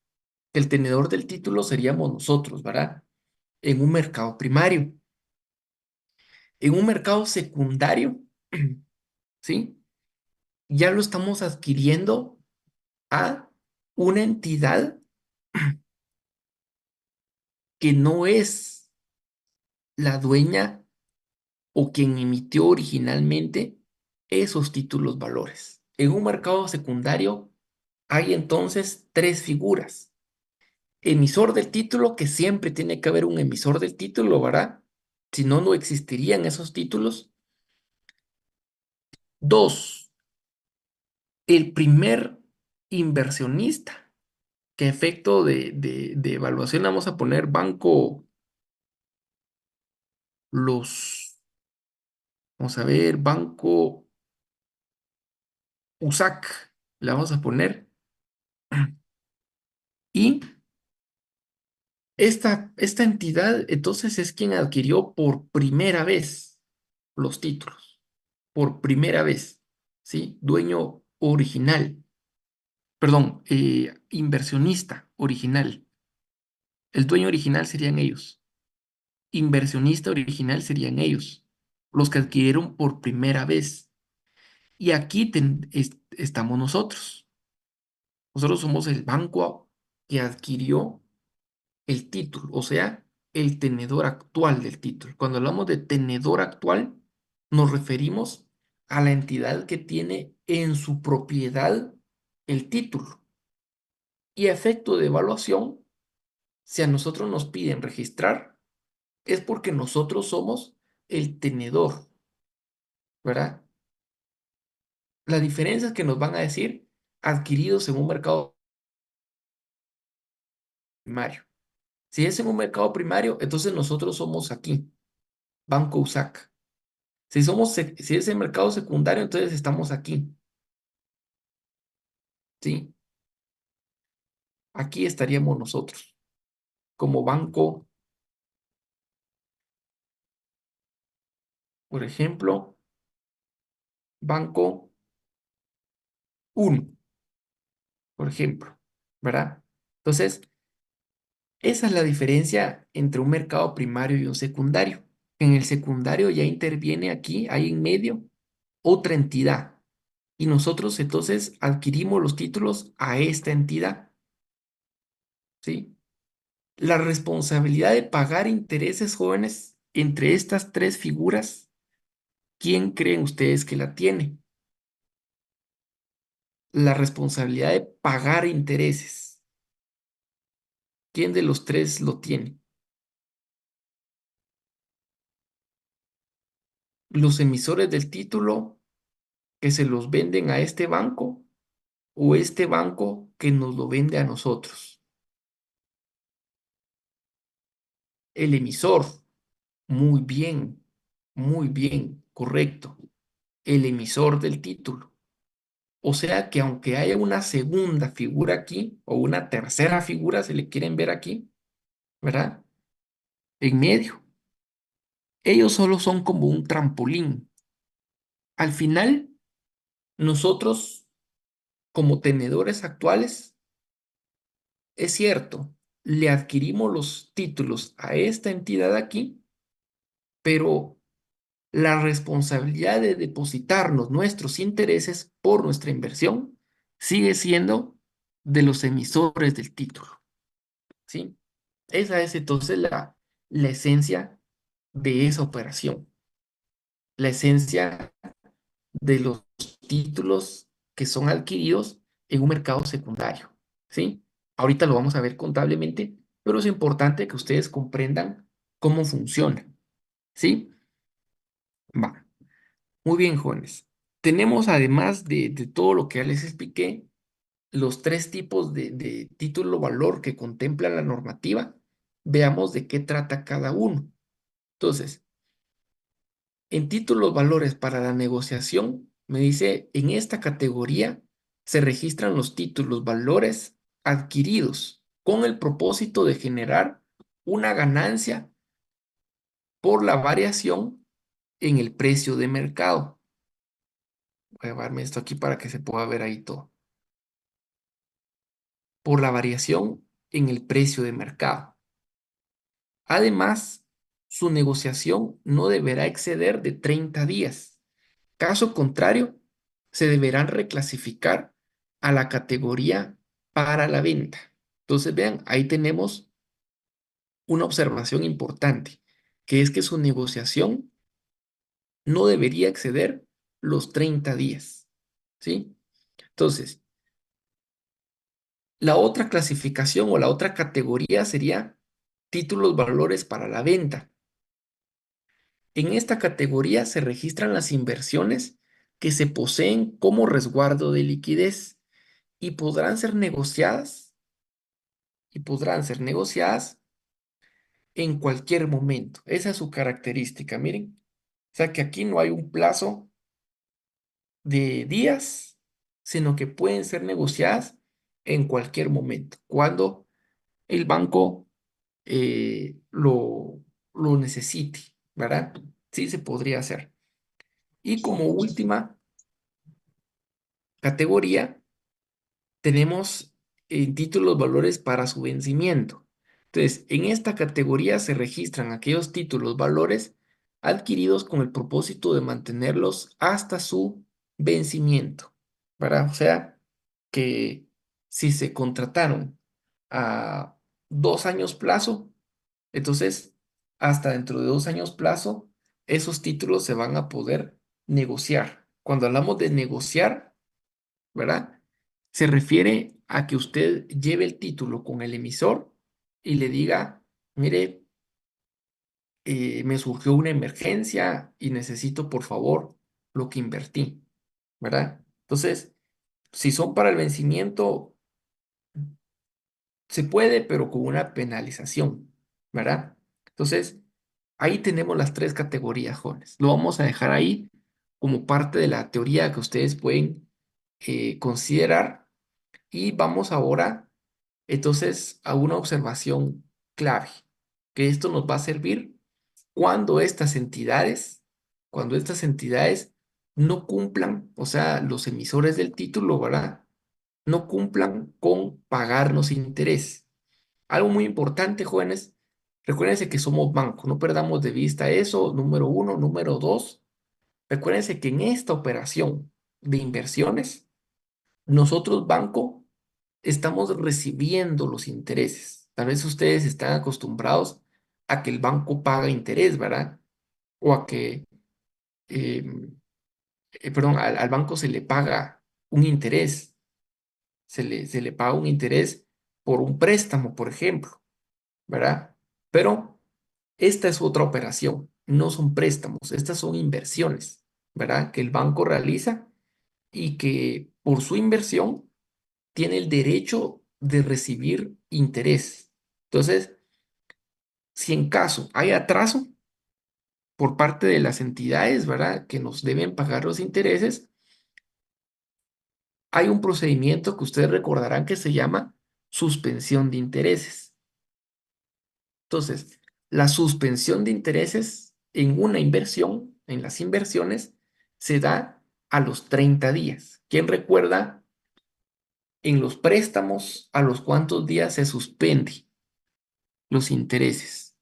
El tenedor del título seríamos nosotros, ¿verdad? En un mercado primario. En un mercado secundario, ¿sí? ya lo estamos adquiriendo a una entidad que no es la dueña o quien emitió originalmente esos títulos valores. En un mercado secundario hay entonces tres figuras. Emisor del título, que siempre tiene que haber un emisor del título, ¿verdad? Si no, no existirían esos títulos. Dos, el primer inversionista, que a efecto de evaluación vamos a poner banco, los, vamos a ver, banco USAC, le vamos a poner. Y esta entidad entonces es quien adquirió por primera vez los títulos, por primera vez, ¿sí? Dueño original, perdón, inversionista original. El dueño original serían ellos. Inversionista original serían ellos, los que adquirieron por primera vez. Y aquí estamos nosotros. Nosotros somos el banco que adquirió el título, o sea, el tenedor actual del título. Cuando hablamos de tenedor actual, nos referimos a la entidad que tiene en su propiedad el título. Y a efecto de evaluación, si a nosotros nos piden registrar, es porque nosotros somos el tenedor, ¿verdad? La diferencia es que nos van a decir adquiridos en un mercado primario. Si es en un mercado primario, entonces nosotros somos aquí, Banco USAC. Si es en mercado secundario, entonces estamos aquí, ¿sí? Aquí estaríamos nosotros, como banco, por ejemplo, banco uno, por ejemplo, ¿verdad? Entonces, esa es la diferencia entre un mercado primario y un secundario. En el secundario ya interviene aquí, hay en medio, otra entidad. Y nosotros entonces adquirimos los títulos a esta entidad, ¿sí? La responsabilidad de pagar intereses, jóvenes, entre estas tres figuras, ¿quién creen ustedes que la tiene? La responsabilidad de pagar intereses. ¿Quién de los tres lo tiene? ¿Los emisores del título que se los venden a este banco o este banco que nos lo vende a nosotros? El emisor. Muy bien, correcto. El emisor del título. O sea que aunque haya una segunda figura aquí o una tercera figura, si le quieren ver aquí, ¿verdad? En medio, ellos solo son como un trampolín. Al final, nosotros como tenedores actuales, es cierto, le adquirimos los títulos a esta entidad aquí, pero la responsabilidad de depositarnos nuestros intereses por nuestra inversión sigue siendo de los emisores del título, ¿sí? Esa es entonces la esencia de esa operación, la esencia de los títulos que son adquiridos en un mercado secundario, ¿sí? Ahorita lo vamos a ver contablemente, pero es importante que ustedes comprendan cómo funciona, ¿sí? Va. Muy bien, jóvenes. Tenemos, además de todo lo que ya les expliqué, los tres tipos de título valor que contempla la normativa. Veamos de qué trata cada uno. Entonces, en títulos valores para la negociación, me dice, en esta categoría se registran los títulos valores adquiridos con el propósito de generar una ganancia por la variación en el precio de mercado. Voy a llevarme esto aquí para que se pueda ver ahí todo. Por la variación en el precio de mercado. Además, su negociación no deberá exceder de 30 días. Caso contrario, se deberán reclasificar a la categoría para la venta. Entonces, vean, ahí tenemos una observación importante, que es que su negociación no debería exceder los 30 días, ¿sí? Entonces, la otra clasificación o la otra categoría sería títulos valores para la venta. En esta categoría se registran las inversiones que se poseen como resguardo de liquidez y podrán ser negociadas en cualquier momento. Esa es su característica, miren. O sea que aquí no hay un plazo de días, sino que pueden ser negociadas en cualquier momento, cuando el banco lo necesite, ¿verdad? Sí se podría hacer. Y como última categoría, tenemos títulos valores para su vencimiento. Entonces, en esta categoría se registran aquellos títulos valores adquiridos con el propósito de mantenerlos hasta su vencimiento, ¿verdad? O sea, que si se contrataron a 2 años plazo, entonces hasta dentro de 2 años plazo, esos títulos se van a poder negociar. Cuando hablamos de negociar, ¿verdad? Se refiere a que usted lleve el título con el emisor y le diga, mire, me surgió una emergencia y necesito por favor lo que invertí, ¿verdad? Entonces, si son para el vencimiento, se puede, pero con una penalización, ¿verdad? Entonces, ahí tenemos las tres categorías, jóvenes. Lo vamos a dejar ahí como parte de la teoría que ustedes pueden considerar. Y vamos ahora entonces a una observación clave, que esto nos va a servir cuando cuando estas entidades no cumplan, o sea, los emisores del título, ¿verdad? No cumplan con pagarnos interés. Algo muy importante, jóvenes, recuérdense que somos banco, no perdamos de vista eso, número uno. Número dos, recuérdense que en esta operación de inversiones, nosotros, banco, estamos recibiendo los intereses. Tal vez ustedes están acostumbrados a que el banco paga interés, ¿verdad? O a que, eh, perdón, al banco se le paga un interés, se le paga un interés por un préstamo, por ejemplo, ¿verdad? Pero esta es otra operación, no son préstamos, estas son inversiones, ¿verdad? Que el banco realiza y que por su inversión tiene el derecho de recibir interés. Entonces, si en caso hay atraso por parte de las entidades, ¿verdad? Que nos deben pagar los intereses, hay un procedimiento que ustedes recordarán que se llama suspensión de intereses. Entonces, la suspensión de intereses en una inversión, en las inversiones, se da a los 30 días. ¿Quién recuerda en los préstamos a los cuántos días se suspende los intereses?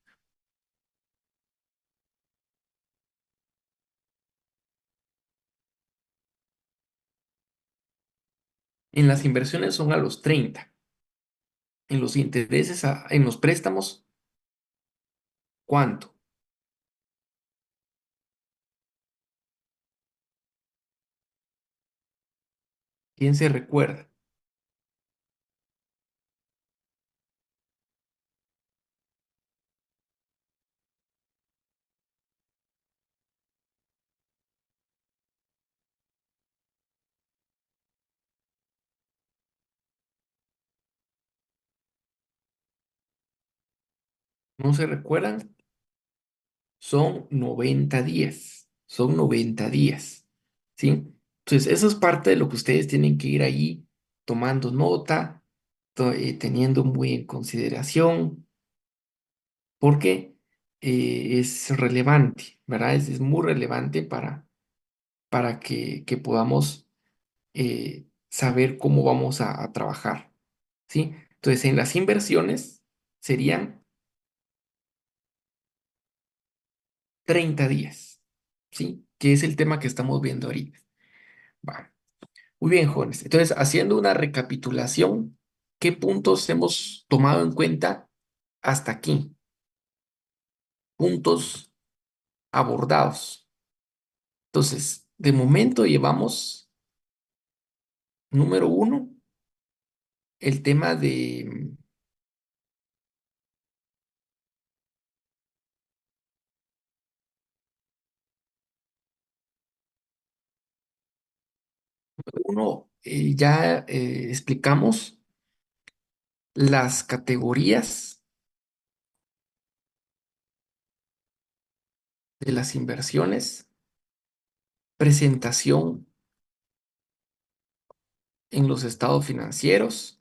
En las inversiones son a los 30. En los intereses, en los préstamos, ¿cuánto? ¿Quién se recuerda? ¿No se recuerdan? Son 90 días. Son 90 días. ¿Sí? Entonces, eso es parte de lo que ustedes tienen que ir allí tomando nota, teniendo muy en consideración, porque es relevante, ¿verdad? Es muy relevante para que podamos saber cómo vamos a trabajar. ¿Sí? Entonces, en las inversiones serían 30 días, ¿sí? Que es el tema que estamos viendo ahorita. Va. Muy bien, jóvenes. Entonces, haciendo una recapitulación, ¿qué puntos hemos tomado en cuenta hasta aquí? Puntos abordados. Entonces, de momento llevamos, número uno, el tema de, uno, ya explicamos las categorías de las inversiones, presentación en los estados financieros,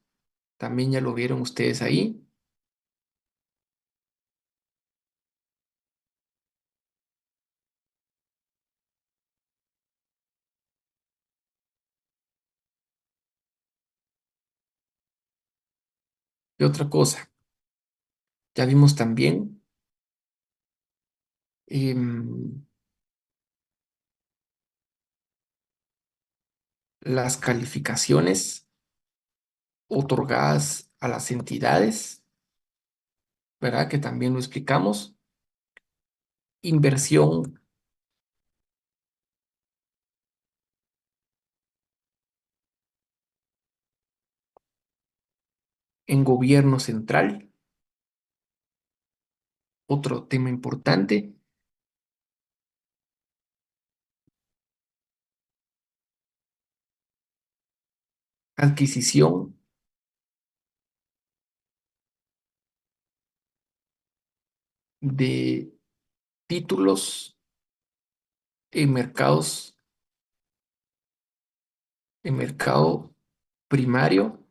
también ya lo vieron ustedes ahí. Y otra cosa, ya vimos también em, las calificaciones otorgadas a las entidades, ¿verdad? Que también lo explicamos. Inversión en gobierno central, otro tema importante. Adquisición de títulos en mercados, en mercado primario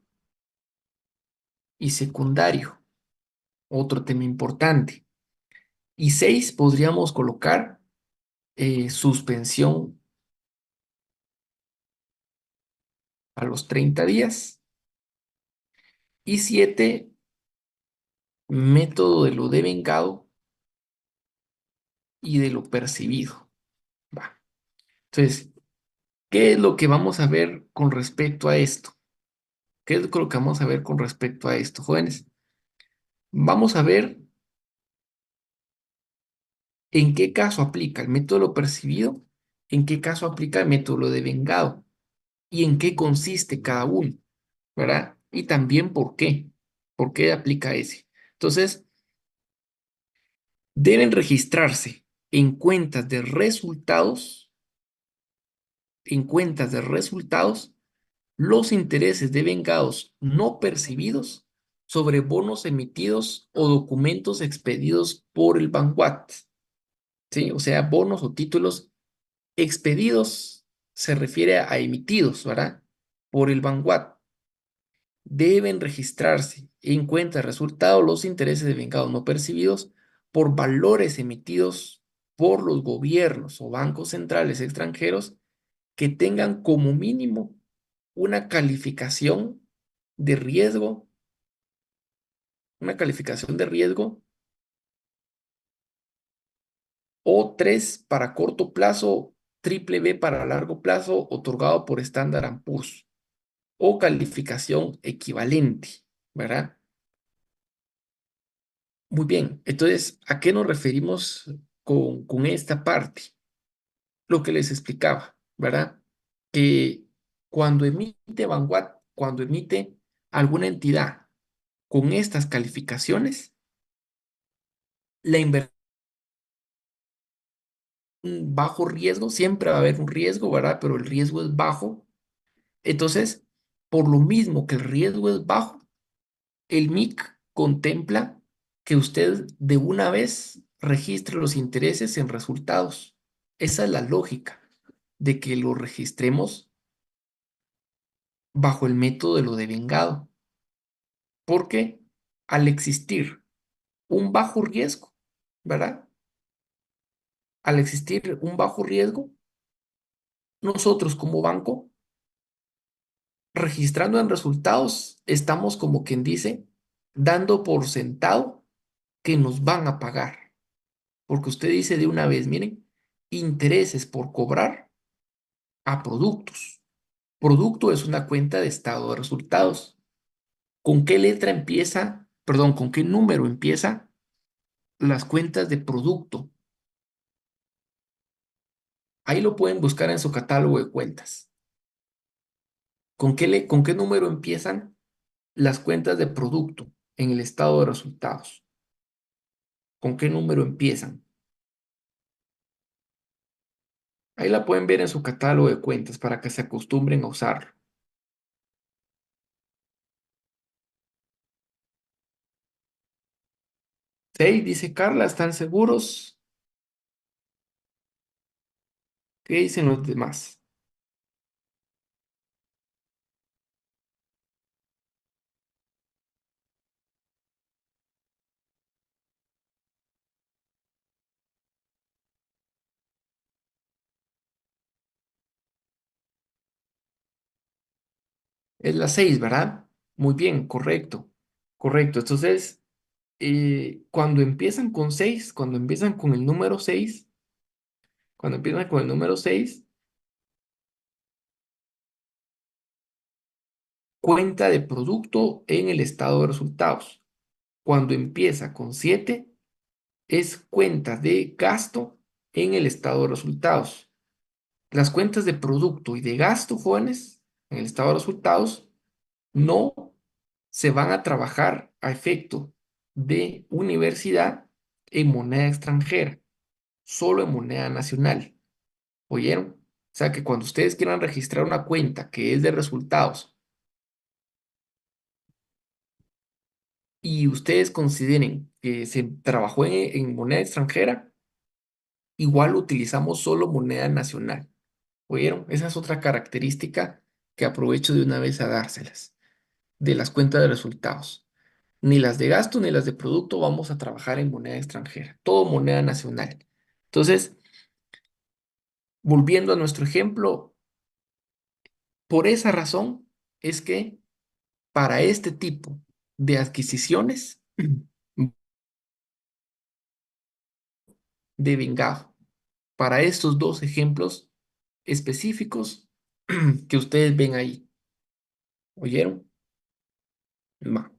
y secundario, otro tema importante. Y seis, podríamos colocar suspensión a los 30 días. Y siete, método de lo devengado y de lo percibido. Va. Entonces, ¿qué es lo que vamos a ver con respecto a esto? ¿Qué es lo que vamos a ver con respecto a esto, jóvenes? Vamos a ver en qué caso aplica el método de lo percibido, en qué caso aplica el método de lo devengado y en qué consiste cada uno, ¿verdad? Y también por qué aplica ese. Entonces, deben registrarse en cuentas de resultados, en cuentas de resultados, los intereses devengados no percibidos sobre bonos emitidos o documentos expedidos por el Vanguard, ¿sí? O sea, bonos o títulos expedidos se refiere a emitidos, ¿verdad? Por el Vanguard. Deben registrarse en cuenta de resultados los intereses devengados no percibidos por valores emitidos por los gobiernos o bancos centrales extranjeros que tengan como mínimo una calificación de riesgo, una calificación de riesgo O3 para corto plazo, triple B para largo plazo, otorgado por Standard and Poor's, o calificación equivalente, ¿verdad? Muy bien, entonces, ¿a qué nos referimos con esta parte? Lo que les explicaba, ¿verdad? Que cuando emite Vanguard, cuando emite alguna entidad con estas calificaciones, la inversión bajo riesgo, siempre va a haber un riesgo, ¿verdad? Pero el riesgo es bajo. Entonces, por lo mismo que el riesgo es bajo, el MIC contempla que usted de una vez registre los intereses en resultados. Esa es la lógica de que lo registremos bajo el método de lo devengado, porque al existir un bajo riesgo, ¿verdad? Al existir un bajo riesgo, nosotros como banco, registrando en resultados, estamos como quien dice, dando por sentado que nos van a pagar, porque usted dice de una vez, miren, intereses por cobrar a productos. Producto es una cuenta de estado de resultados. ¿Con qué letra empieza, perdón, con qué número empieza las cuentas de producto? Ahí lo pueden buscar en su catálogo de cuentas. ¿Con qué número empiezan las cuentas de producto en el estado de resultados? ¿Con qué número empiezan? Ahí la pueden ver en su catálogo de cuentas para que se acostumbren a usarlo. 6, dice Carla, ¿están seguros? ¿Qué dicen los demás? Es la 6, ¿verdad? Muy bien, correcto. Correcto. Entonces, cuando empiezan con 6, cuando empiezan con el número 6, cuando empiezan con el número 6, cuenta de producto en el estado de resultados. Cuando empieza con 7, es cuenta de gasto en el estado de resultados. Las cuentas de producto y de gasto, jóvenes, en el estado de resultados, no se van a trabajar a efecto de universidad en moneda extranjera, solo en moneda nacional. ¿Oyeron? O sea que cuando ustedes quieran registrar una cuenta que es de resultados y ustedes consideren que se trabajó en moneda extranjera, igual utilizamos solo moneda nacional. ¿Oyeron? Esa es otra característica que aprovecho de una vez a dárselas, de las cuentas de resultados. Ni las de gasto ni las de producto vamos a trabajar en moneda extranjera, todo moneda nacional. Entonces, volviendo a nuestro ejemplo, por esa razón es que para este tipo de adquisiciones de vengado, para estos dos ejemplos específicos que ustedes ven ahí, ¿oyeron? Va.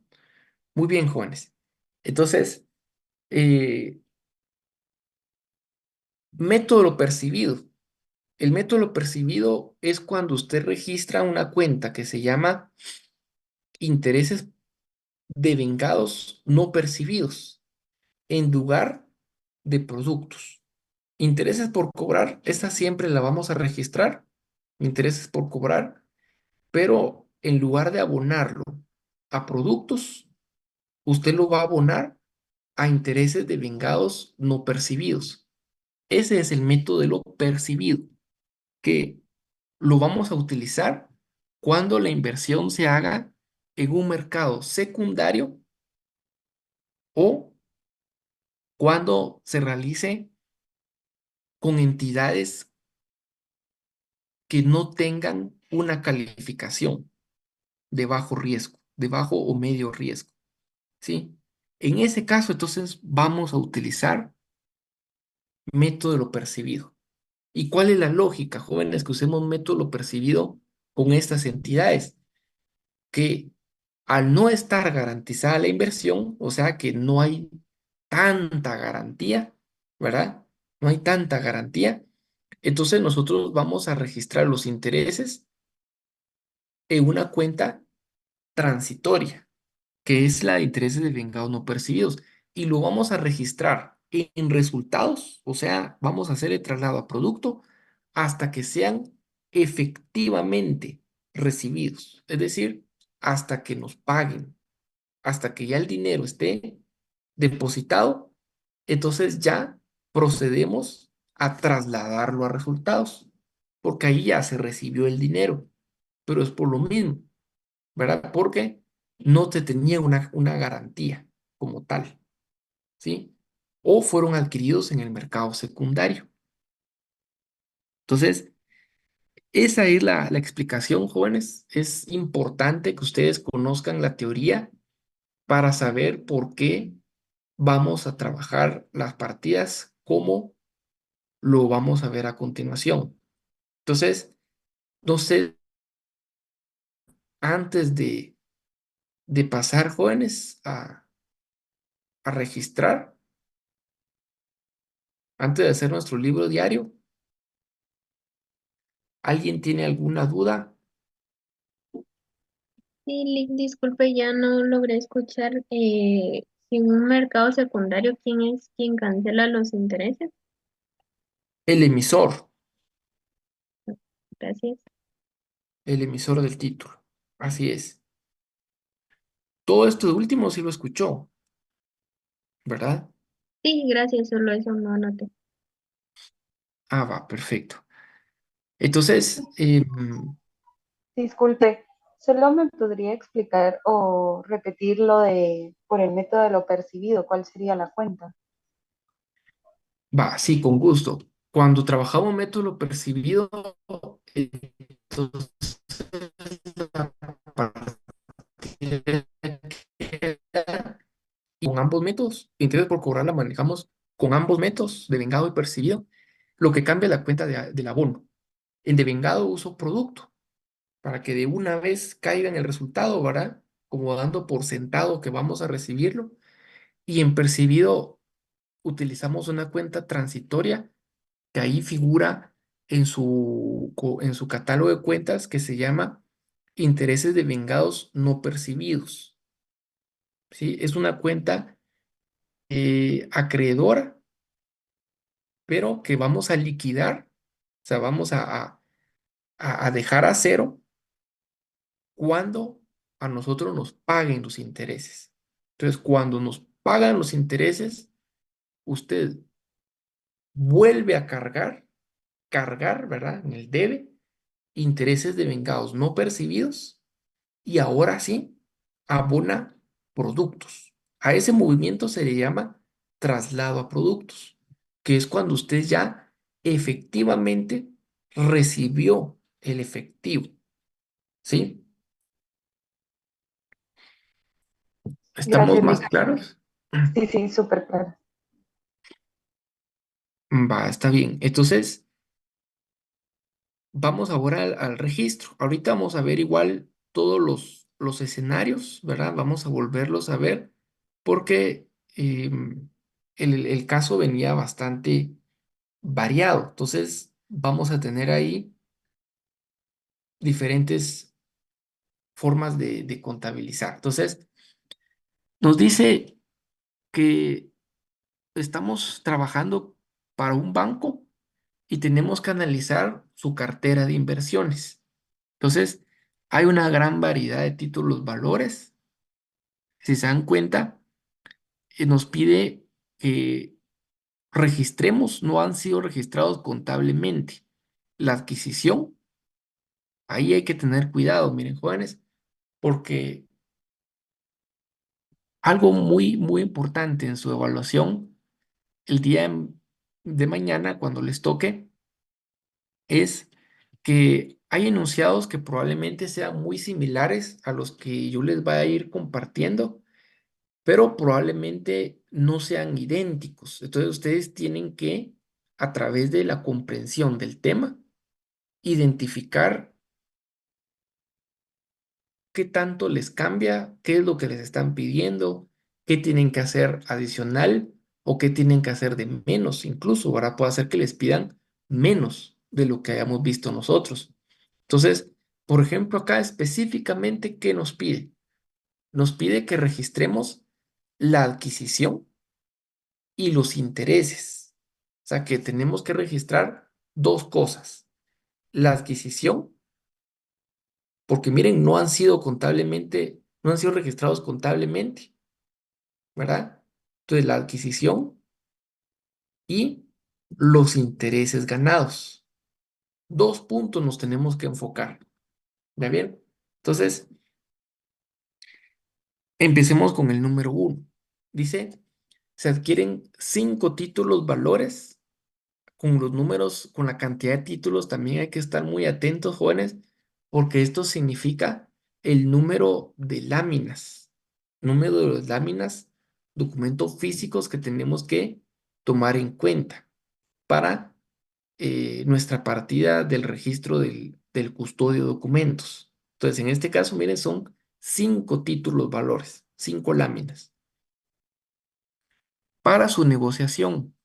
Muy bien, jóvenes. Entonces, eh, método lo percibido. El método lo percibido es cuando usted registra una cuenta que se llama intereses devengados no percibidos en lugar de productos. Intereses por cobrar, esta siempre la vamos a registrar, intereses por cobrar, pero en lugar de abonarlo a productos, usted lo va a abonar a intereses devengados no percibidos. Ese es el método de lo percibido, que lo vamos a utilizar cuando la inversión se haga en un mercado secundario o cuando se realice con entidades que no tengan una calificación de bajo riesgo, de bajo o medio riesgo, ¿sí? En ese caso, entonces, vamos a utilizar método de lo percibido. ¿Y cuál es la lógica, jóvenes, que usemos método de lo percibido con estas entidades? Que al no estar garantizada la inversión, o sea que no hay tanta garantía, ¿verdad? No hay tanta garantía. Entonces nosotros vamos a registrar los intereses en una cuenta transitoria, que es la de intereses de vengados no percibidos, y lo vamos a registrar en resultados, o sea, vamos a hacer el traslado a producto hasta que sean efectivamente recibidos, es decir, hasta que nos paguen, hasta que ya el dinero esté depositado, entonces ya procedemos a trasladarlo a resultados, porque ahí ya se recibió el dinero, pero es por lo mismo, ¿verdad? Porque no te tenía una garantía como tal, ¿sí? O fueron adquiridos en el mercado secundario. Entonces, esa es la explicación, jóvenes. Es importante que ustedes conozcan la teoría para saber por qué vamos a trabajar las partidas como lo vamos a ver a continuación. Entonces, no sé antes de pasar, jóvenes, a registrar, antes de hacer nuestro libro diario? ¿Alguien tiene alguna duda? Sí, disculpe, ya no logré escuchar. Si en un mercado secundario, ¿quién es quien cancela los intereses? El emisor, Gracias. el emisor del título. Así es. Todo esto de último sí lo escuchó, ¿verdad? Sí, gracias, solo eso no anoté. Ah, va, perfecto. Entonces, Disculpe, ¿solo me podría explicar o repetir lo de por el método de lo percibido? ¿Cuál sería la cuenta? va, sí, con gusto. Cuando trabajamos método percibido, entonces la partida queda con ambos métodos. Interés por cobrar la manejamos con ambos métodos, devengado y percibido. Lo que cambia es la cuenta del abono. En devengado uso producto para que de una vez caiga en el resultado, ¿verdad? Como dando por sentado que vamos a recibirlo. Y en percibido utilizamos una cuenta transitoria que ahí figura en su catálogo de cuentas que se llama intereses de vengados no percibidos. ¿Sí? Es una cuenta acreedora, pero que vamos a liquidar, o sea, vamos a dejar a cero cuando a nosotros nos paguen los intereses. Entonces, cuando nos pagan los intereses, usted vuelve a cargar, ¿verdad? En el debe, intereses de vengados no percibidos y ahora sí abona productos. A ese movimiento se le llama traslado a productos, que es cuando usted ya efectivamente recibió el efectivo, ¿sí? ¿Estamos Gracias, más Luis. claros? Sí, sí, súper claro. Va, está bien. Entonces, vamos ahora al registro. Ahorita vamos a ver igual todos los escenarios, ¿verdad? Vamos a volverlos a ver porque el caso venía bastante variado. Entonces, vamos a tener ahí diferentes formas de contabilizar. Entonces, nos dice que estamos trabajando para un banco y tenemos que analizar su cartera de inversiones. Entonces, hay una gran variedad de títulos valores. Si se dan cuenta, nos pide que registremos, no han sido registrados contablemente. La adquisición, ahí hay que tener cuidado, miren, jóvenes, porque algo muy, muy importante en su evaluación el día de mañana, cuando les toque, es que hay enunciados que probablemente sean muy similares a los que yo les voy a ir compartiendo, pero probablemente no sean idénticos. Entonces ustedes tienen que, a través de la comprensión del tema, identificar qué tanto les cambia, qué es lo que les están pidiendo, qué tienen que hacer adicional o qué tienen que hacer de menos, incluso, ahora puede ser que les pidan menos de lo que hayamos visto nosotros. Entonces, por ejemplo, acá específicamente, ¿qué nos pide? Nos pide que registremos la adquisición y los intereses. O sea, que tenemos que registrar dos cosas. La adquisición, porque miren, no han sido contablemente, no han sido registrados contablemente, ¿verdad? Entonces, la adquisición y los intereses ganados. Dos puntos nos tenemos que enfocar. ¿Ya bien? Entonces, empecemos con el número uno. Dice, se adquieren 5 títulos valores. Con los números, con la cantidad de títulos, también hay que estar muy atentos, jóvenes, porque esto significa el número de láminas, número de las láminas, documentos físicos que tenemos que tomar en cuenta para nuestra partida del registro del custodio de documentos. Entonces, en este caso, miren, son 5 títulos valores, 5 láminas. Para su negociación,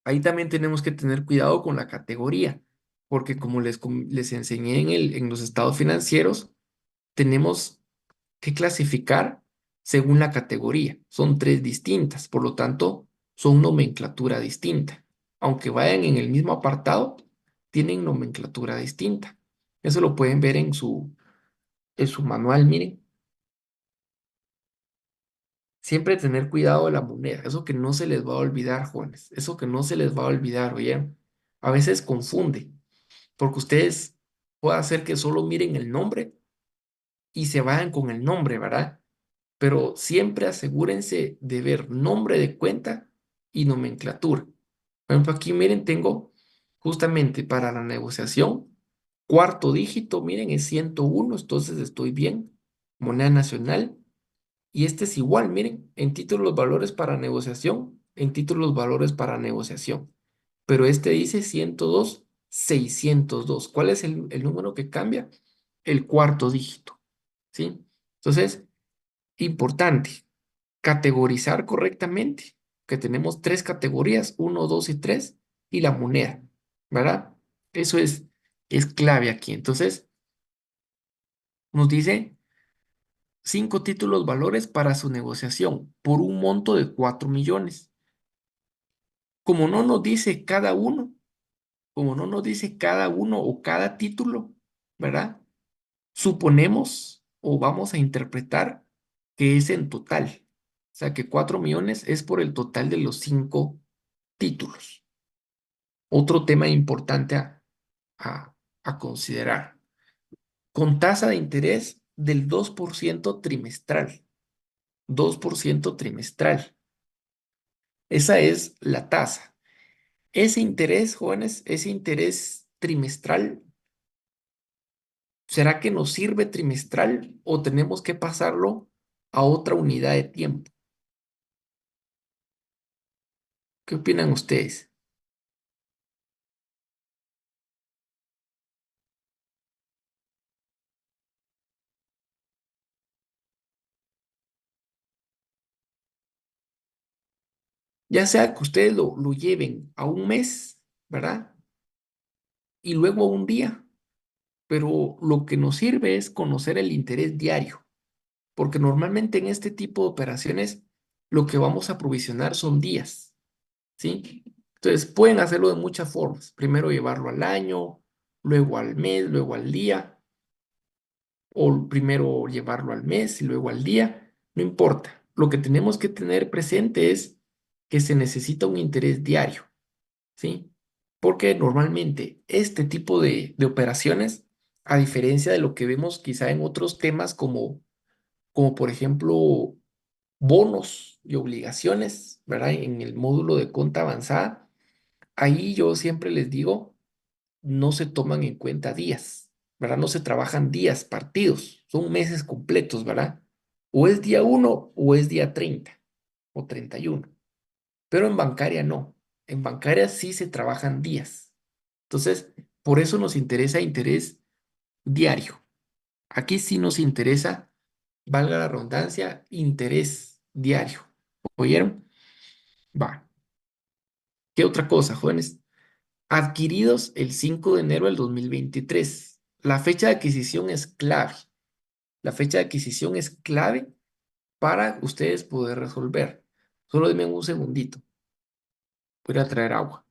ahí también tenemos que tener cuidado con la categoría, porque como les enseñé en los estados financieros, tenemos que clasificar según la categoría. Son 3 distintas, por lo tanto, son nomenclatura distinta. Aunque vayan en el mismo apartado, tienen nomenclatura distinta. Eso lo pueden ver en su manual, miren. Siempre tener cuidado de la moneda, eso que no se les va a olvidar, jóvenes, eso que no se les va a olvidar, ¿oyeron? A veces confunde, porque ustedes puede hacer que solo miren el nombre y se vayan con el nombre, ¿verdad? Pero siempre asegúrense de ver nombre de cuenta y nomenclatura. Por ejemplo, aquí miren, tengo justamente para la negociación, cuarto dígito, miren, es 101, entonces estoy bien, moneda nacional. Y este es igual, miren, en títulos valores para negociación, en títulos valores para negociación. Pero este dice 102, 602. ¿Cuál es el número que cambia? El cuarto dígito, ¿sí? Entonces, importante, categorizar correctamente, que tenemos 3 categorías, uno, 2 y 3, y la moneda, ¿verdad? Eso es clave aquí. Entonces, nos dice 5 títulos valores para su negociación por un monto de 4 millones. Como no nos dice cada uno, como no nos dice cada uno o cada título, ¿verdad? Suponemos o vamos a interpretar que es en total. O sea, que 4 millones es por el total de los 5 títulos. Otro tema importante a, a considerar. Con tasa de interés del 2% trimestral. 2% trimestral. Esa es la tasa. Ese interés, jóvenes, ese interés trimestral, ¿será que nos sirve trimestral o tenemos que pasarlo a otra unidad de tiempo? ¿Qué opinan ustedes? Ya sea que ustedes lo lleven a un mes, ¿verdad? Y luego a un día. Pero lo que nos sirve es conocer el interés diario, porque normalmente en este tipo de operaciones lo que vamos a provisionar son días, ¿sí? Entonces pueden hacerlo de muchas formas. Primero llevarlo al año, luego al mes, luego al día, o primero llevarlo al mes y luego al día, no importa. Lo que tenemos que tener presente es que se necesita un interés diario, ¿sí? Porque normalmente este tipo de operaciones, a diferencia de lo que vemos quizá en otros temas como por ejemplo bonos y obligaciones, ¿verdad? En el módulo de cuenta avanzada, ahí yo siempre les digo, no se toman en cuenta días, ¿verdad? No se trabajan días partidos, son meses completos, ¿verdad? O es día 1 o es día 30 o 31. Pero en bancaria no. En bancaria sí se trabajan días. Entonces, por eso nos interesa interés diario. Aquí sí nos interesa, valga la redundancia, interés diario. ¿Oyeron? Va. ¿Qué otra cosa, jóvenes? Adquiridos el 5 de enero del 2023. La fecha de adquisición es clave. La fecha de adquisición es clave para ustedes poder resolver. Solo denme un segundito. Voy a traer agua.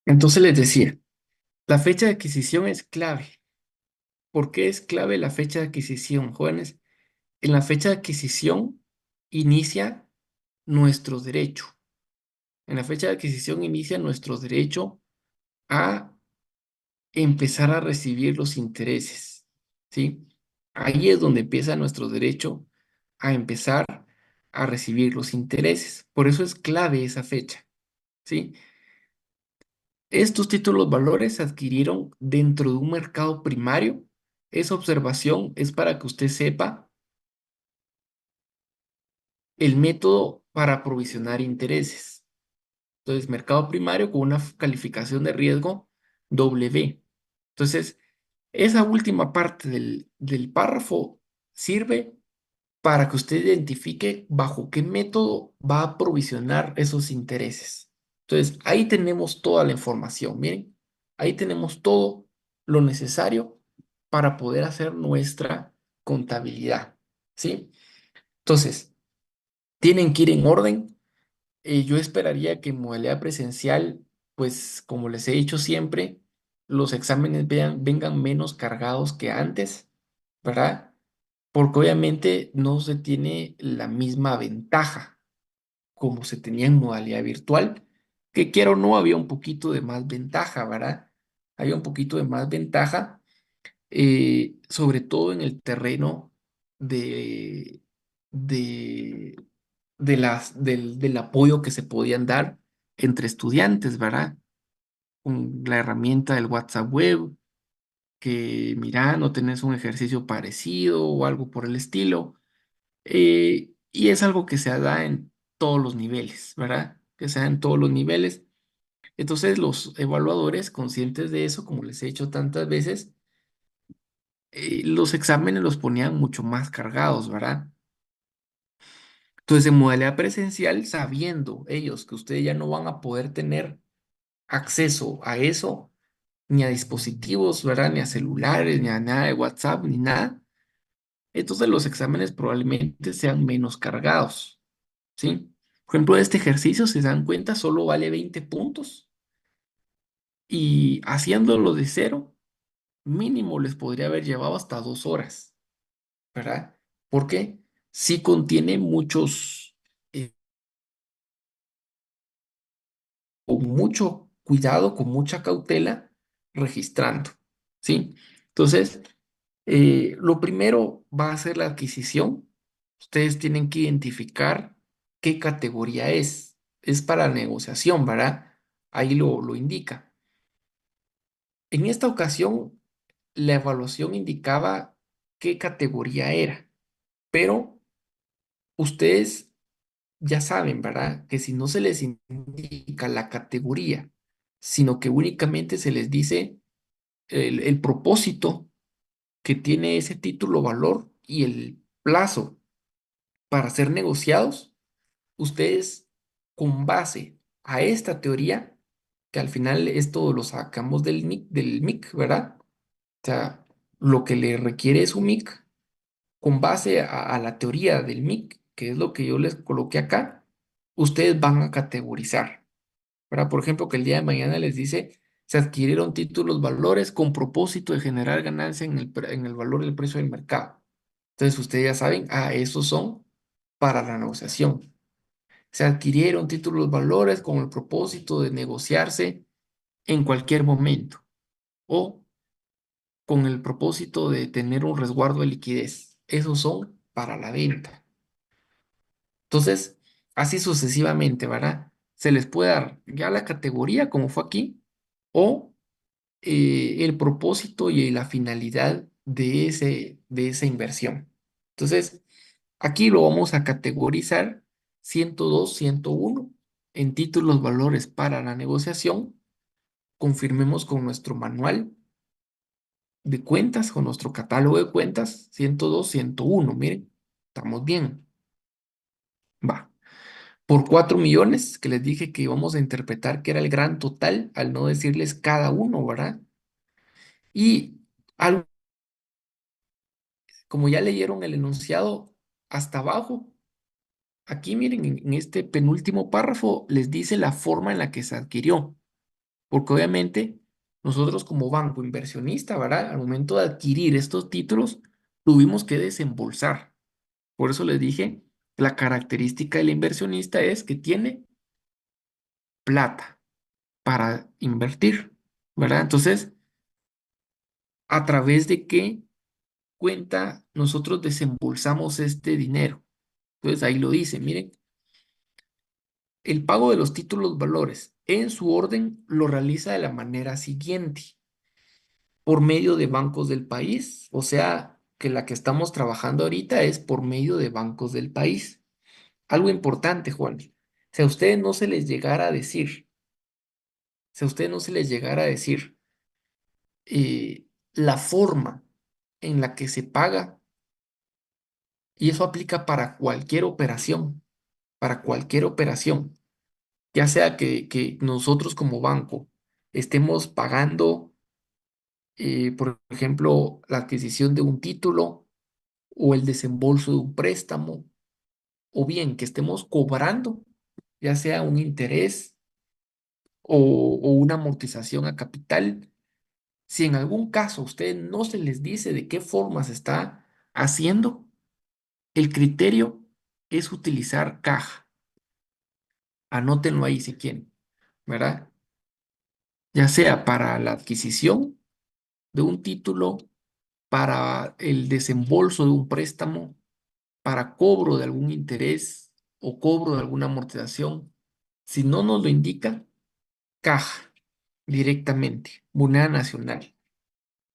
Entonces les decía, la fecha de adquisición es clave. ¿Por qué es clave la fecha de adquisición, jóvenes? En la fecha de adquisición inicia nuestro derecho. En la fecha de adquisición inicia nuestro derecho a empezar a recibir los intereses, ¿sí? Ahí es donde empieza nuestro derecho a empezar a recibir los intereses. Por eso es clave esa fecha, ¿sí? Estos títulos valores se adquirieron dentro de un mercado primario. Esa observación es para que usted sepa el método para provisionar intereses. Entonces, mercado primario con una calificación de riesgo W. Entonces, esa última parte del párrafo sirve para que usted identifique bajo qué método va a provisionar esos intereses. Entonces, ahí tenemos toda la información. Miren, ahí tenemos todo lo necesario para poder hacer nuestra contabilidad. ¿Sí? Entonces, tienen que ir en orden. Yo esperaría que en modalidad presencial, pues como les he dicho siempre, los exámenes vengan menos cargados que antes, ¿verdad? Porque obviamente no se tiene la misma ventaja como se tenía en modalidad virtual, que quiera o no, había un poquito de más ventaja, ¿verdad? Había un poquito de más ventaja, sobre todo en el terreno de, de, del apoyo que se podían dar entre estudiantes, ¿verdad? Con la herramienta del WhatsApp web, que mira, no tenés un ejercicio parecido o algo por el estilo. Y es algo que se da en todos los niveles, ¿verdad? Que se da en todos los niveles. Entonces, los evaluadores, conscientes de eso, como les he dicho tantas veces, los exámenes los ponían mucho más cargados, ¿verdad? Entonces, en modalidad presencial, sabiendo ellos que ustedes ya no van a poder tener acceso a eso, ni a dispositivos, ¿verdad? Ni a celulares, ni a nada de WhatsApp, ni nada, entonces los exámenes probablemente sean menos cargados. ¿Sí? Por ejemplo, este ejercicio, si se dan cuenta, solo vale 20 puntos y haciéndolo de cero, mínimo les podría haber llevado hasta 2 horas, ¿verdad? Porque sí contiene muchos, con mucho cuidado, con mucha cautela, registrando, ¿sí? Entonces, lo primero va a ser la adquisición. Ustedes tienen que identificar qué categoría es. Es para negociación, ¿verdad? Ahí lo indica. En esta ocasión, la evaluación indicaba qué categoría era, pero ustedes ya saben, ¿verdad? Que si no se les indica la categoría, sino que únicamente se les dice el propósito que tiene ese título valor y el plazo para ser negociados, ustedes con base a esta teoría, que al final esto lo sacamos del MIC, ¿verdad? O sea, lo que le requiere es un MIC, con base a la teoría del MIC, que es lo que yo les coloqué acá, ustedes van a categorizar, ¿verdad? Por ejemplo, que el día de mañana les dice, se adquirieron títulos valores con propósito de generar ganancia en el valor del precio del mercado. Entonces ustedes ya saben, esos son para la negociación. Se adquirieron títulos valores con el propósito de negociarse en cualquier momento o con el propósito de tener un resguardo de liquidez. Esos son para la venta. Entonces, así sucesivamente, ¿verdad? Se les puede dar ya la categoría, como fue aquí, o el propósito y la finalidad de esa inversión. Entonces, aquí lo vamos a categorizar 102, 101 en títulos valores para la negociación. Confirmemos con nuestro manual de cuentas, con nuestro catálogo de cuentas, 102, 101. Miren, estamos bien. Va. Por 4 millones, que les dije que íbamos a interpretar que era el gran total, al no decirles cada uno, ¿verdad? Y algo, como ya leyeron el enunciado hasta abajo, aquí miren, en este penúltimo párrafo les dice la forma en la que se adquirió. porque obviamente nosotros como banco inversionista, ¿verdad? Al momento de adquirir estos títulos, tuvimos que desembolsar. Por eso les dije, la característica del inversionista es que tiene plata para invertir, ¿verdad? Entonces, ¿a través de qué cuenta nosotros desembolsamos este dinero? Entonces ahí lo dice, miren, el pago de los títulos valores en su orden lo realiza de la manera siguiente, por medio de bancos del país, o sea, que la que estamos trabajando ahorita es por medio de bancos del país. Algo importante, Juan, si a ustedes no se les llegara a decir, si a ustedes no se les llegara a decir la forma en la que se paga, y eso aplica para cualquier operación, ya sea que nosotros como banco estemos pagando, por ejemplo, la adquisición de un título o el desembolso de un préstamo, o bien que estemos cobrando, ya sea un interés o una amortización a capital. Si en algún caso a ustedes no se les dice de qué forma se está haciendo, el criterio es utilizar caja. Anótenlo ahí si quieren, ¿verdad? Ya sea para la adquisición de un título, para el desembolso de un préstamo, para cobro de algún interés o cobro de alguna amortización. Si no nos lo indica, caja directamente, moneda nacional.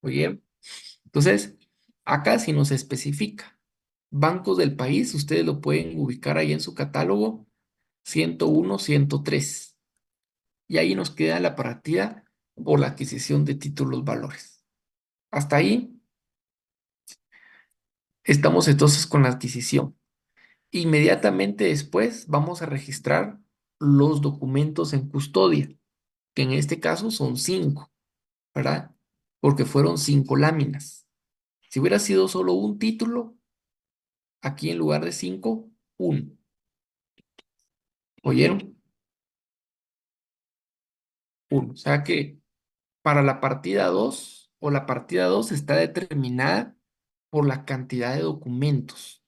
Oye, entonces, acá sí nos especifica. Bancos del país, ustedes lo pueden ubicar ahí en su catálogo 101, 103. Y ahí nos queda la partida por la adquisición de títulos valores. Hasta ahí estamos entonces con la adquisición. Inmediatamente después vamos a registrar los documentos en custodia, que en este caso son 5, ¿verdad? Porque fueron 5 láminas. Si hubiera sido solo un título, aquí en lugar de 5, 1. ¿Oyeron? 1. O sea que para la partida 2 o la partida 2 está determinada por la cantidad de documentos,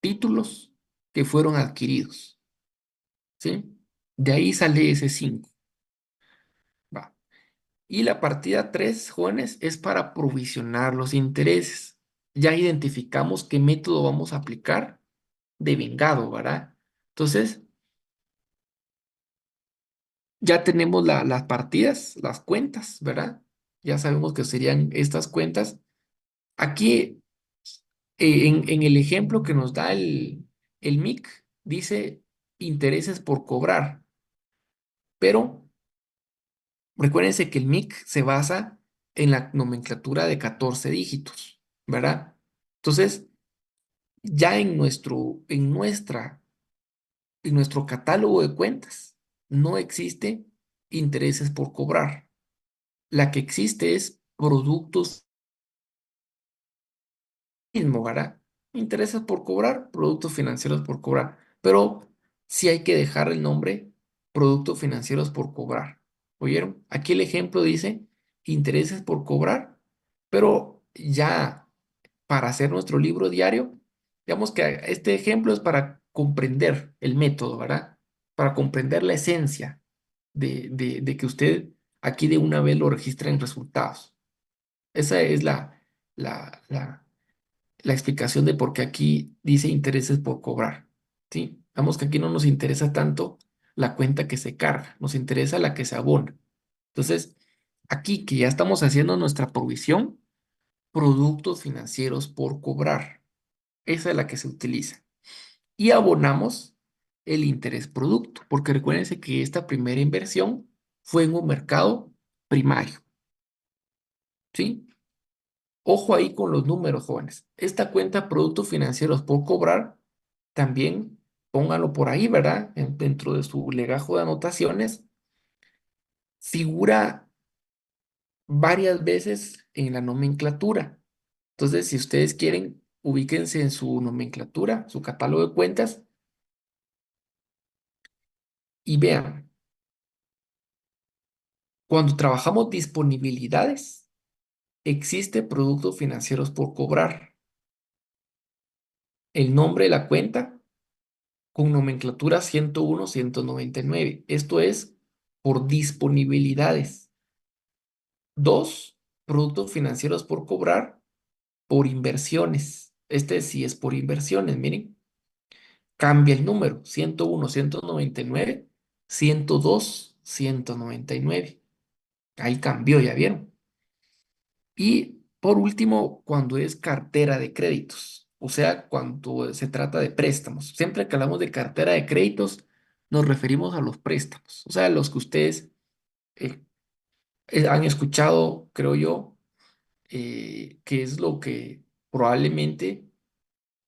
títulos que fueron adquiridos, ¿sí? De ahí sale ese 5. Va. Y la partida 3, jóvenes, es para provisionar los intereses. Ya identificamos qué método vamos a aplicar de vengado, ¿verdad? Entonces, ya tenemos las partidas, las cuentas, ¿verdad? Ya sabemos que serían estas cuentas. Aquí, en el ejemplo que nos da el MIC, dice intereses por cobrar, pero recuérdense que el MIC se basa en la nomenclatura de 14 dígitos, ¿verdad? Entonces, ya en nuestro catálogo de cuentas no existe intereses por cobrar. La que existe es productos mismo, ¿verdad? Intereses por cobrar, productos financieros por cobrar. Pero sí hay que dejar el nombre productos financieros por cobrar. ¿Oyeron? Aquí el ejemplo dice intereses por cobrar, pero ya para hacer nuestro libro diario, digamos que este ejemplo es para comprender el método, ¿verdad? Para comprender la esencia de que usted aquí de una vez lo registra en resultados. Esa es la explicación de por qué aquí dice intereses por cobrar. ¿Sí? Vamos que aquí no nos interesa tanto la cuenta que se carga, nos interesa la que se abona. Entonces, aquí que ya estamos haciendo nuestra provisión, productos financieros por cobrar. Esa es la que se utiliza. Y abonamos el interés producto, porque recuérdense que esta primera inversión fue en un mercado primario. ¿Sí? Ojo ahí con los números, jóvenes. Esta cuenta productos financieros por cobrar, también pónganlo por ahí, ¿verdad? Dentro de su legajo de anotaciones, figura varias veces en la nomenclatura. Entonces, si ustedes quieren, ubíquense en su nomenclatura, su catálogo de cuentas y vean, Cuando trabajamos disponibilidades, existe productos financieros por cobrar. El nombre de la cuenta con nomenclatura 101, 199. Esto es por disponibilidades. Dos, productos financieros por cobrar por inversiones. Este sí es por inversiones, miren. Cambia el número, 101, 199, 102, 199. Ahí cambió, ya vieron. Y por último, cuando es cartera de créditos, o sea, cuando se trata de préstamos. Siempre que hablamos de cartera de créditos, nos referimos a los préstamos, o sea, los que ustedes eh, han escuchado, creo yo, que es lo que probablemente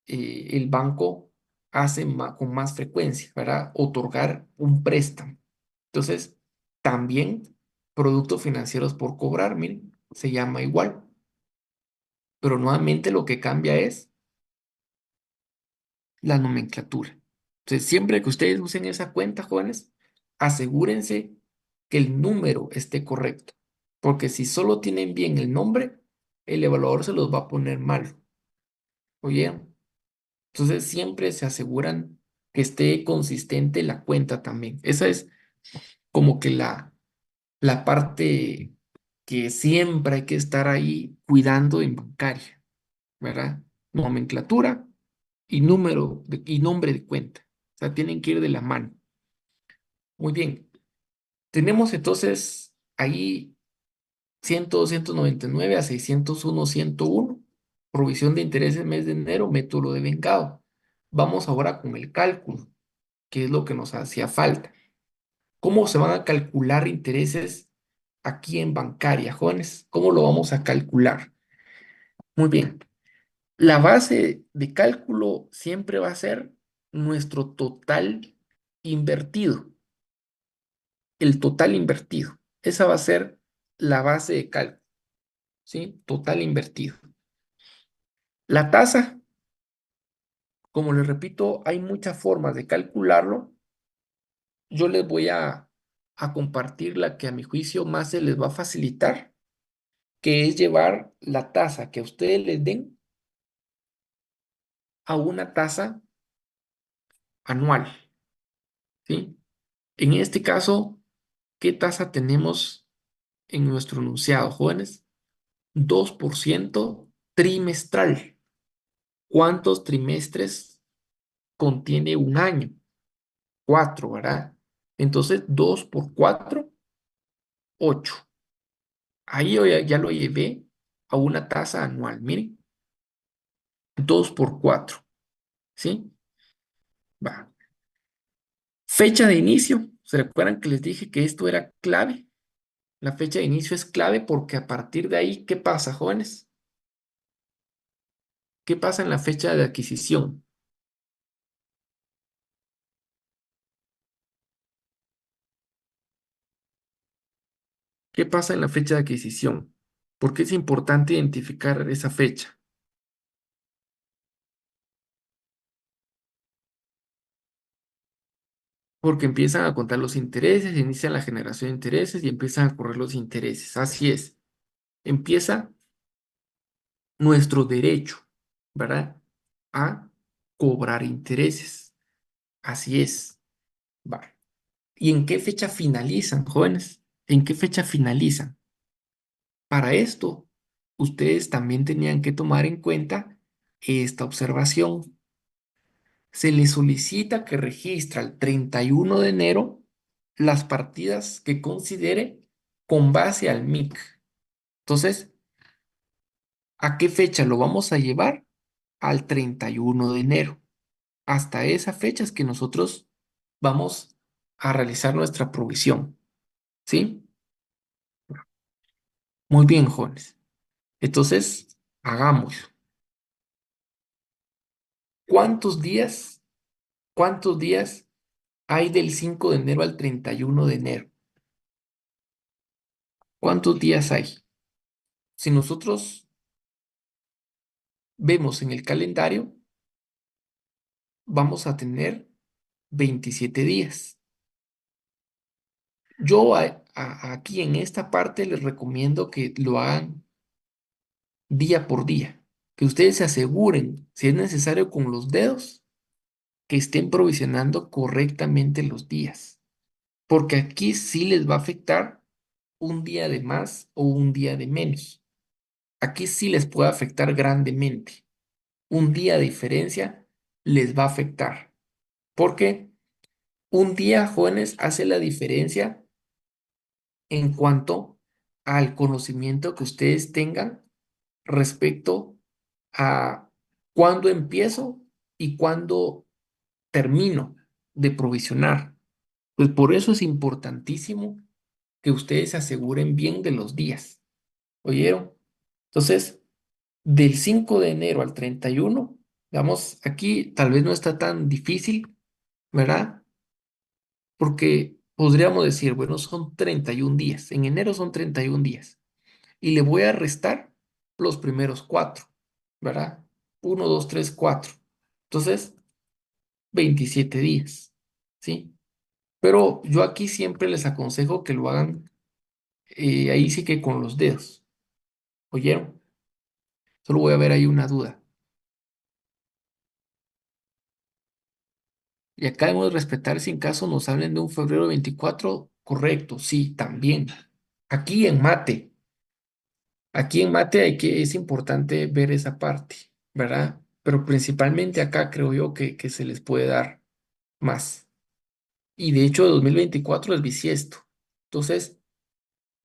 el banco hace con más frecuencia, ¿verdad? Otorgar un préstamo. Entonces, también productos financieros por cobrar, miren, se llama igual, pero nuevamente lo que cambia es la nomenclatura. Entonces, siempre que ustedes usen esa cuenta, jóvenes, asegúrense que el número esté correcto, porque si solo tienen bien el nombre, el evaluador se los va a poner mal. ¿Oyeron? Entonces, siempre se aseguran que esté consistente la cuenta también. Esa es como que la parte que siempre hay que estar ahí cuidando en bancaria, ¿verdad? Nomenclatura y y nombre de cuenta. O sea, tienen que ir de la mano. Muy bien. Tenemos entonces ahí 100, 299 a 601, 101. Provisión de intereses mes de enero, método de vengado. Vamos ahora con el cálculo, que es lo que nos hacía falta. ¿Cómo se van a calcular intereses aquí en bancaria, jóvenes? ¿Cómo lo vamos a calcular? Muy bien. La base de cálculo siempre va a ser nuestro total invertido, el total invertido. Esa va a ser la base de cálculo, ¿sí? Total invertido. La tasa, como les repito, hay muchas formas de calcularlo. Yo les voy a compartir la que a mi juicio más se les va a facilitar, que es llevar la tasa que a ustedes les den a una tasa anual, ¿sí? En este caso, ¿qué tasa tenemos en nuestro enunciado, jóvenes? 2% trimestral. ¿Cuántos trimestres contiene un año? 4, ¿verdad? Entonces, 2 por 4, 8. Ahí yo ya lo llevé a una tasa anual. Miren, 2 por 4, ¿sí? Va. Fecha de inicio. ¿Se recuerdan que les dije que esto era clave? La fecha de inicio es clave porque a partir de ahí, ¿qué pasa, jóvenes? ¿Qué pasa en la fecha de adquisición? ¿Qué pasa en la fecha de adquisición? ¿Por qué es importante identificar esa fecha? Porque empiezan a contar los intereses, inician la generación de intereses y empiezan a correr los intereses. Así es. Empieza nuestro derecho, ¿verdad? A cobrar intereses. Así es. Va. ¿Y en qué fecha finalizan, jóvenes? ¿En qué fecha finalizan? Para esto, ustedes también tenían que tomar en cuenta esta observación. Se les solicita que registre al 31 de enero las partidas que considere con base al MIC. Entonces, ¿a qué fecha lo vamos a llevar? Al 31 de enero. Hasta esa fecha es que nosotros vamos a realizar nuestra provisión. ¿Sí? Muy bien, jóvenes. Entonces, hagámoslo. ¿Cuántos días, cuántos días hay del 5 de enero al 31 de enero? ¿Cuántos días hay? Si nosotros vemos en el calendario, vamos a tener 27 días. Yo aquí en esta parte les recomiendo que lo hagan día por día, que ustedes se aseguren, si es necesario con los dedos, que estén provisionando correctamente los días, porque aquí sí les va a afectar un día de más o un día de menos. Aquí sí les puede afectar grandemente. Un día de diferencia les va a afectar, porque un día, jóvenes, hace la diferencia en cuanto al conocimiento que ustedes tengan respecto a cuándo empiezo y cuándo termino de provisionar. Pues por eso es importantísimo que ustedes se aseguren bien de los días. ¿Oyeron? Entonces, del 5 de enero al 31, digamos, aquí tal vez no está tan difícil, ¿verdad? Porque podríamos decir, bueno, son 31 días. En enero son 31 días. Y le voy a restar los primeros cuatro, ¿verdad? Uno, 2, 3, 4. Entonces, 27 días, ¿sí? Pero yo aquí siempre les aconsejo que lo hagan ahí sí que con los dedos. ¿Oyeron? Solo voy a ver ahí una duda. Y acá debemos respetar si en caso nos hablen de un febrero 24, correcto, sí, también. Aquí en mate, aquí en mate es importante ver esa parte, ¿verdad? Pero principalmente acá creo yo que se les puede dar más. Y de hecho 2024 es bisiesto. Entonces,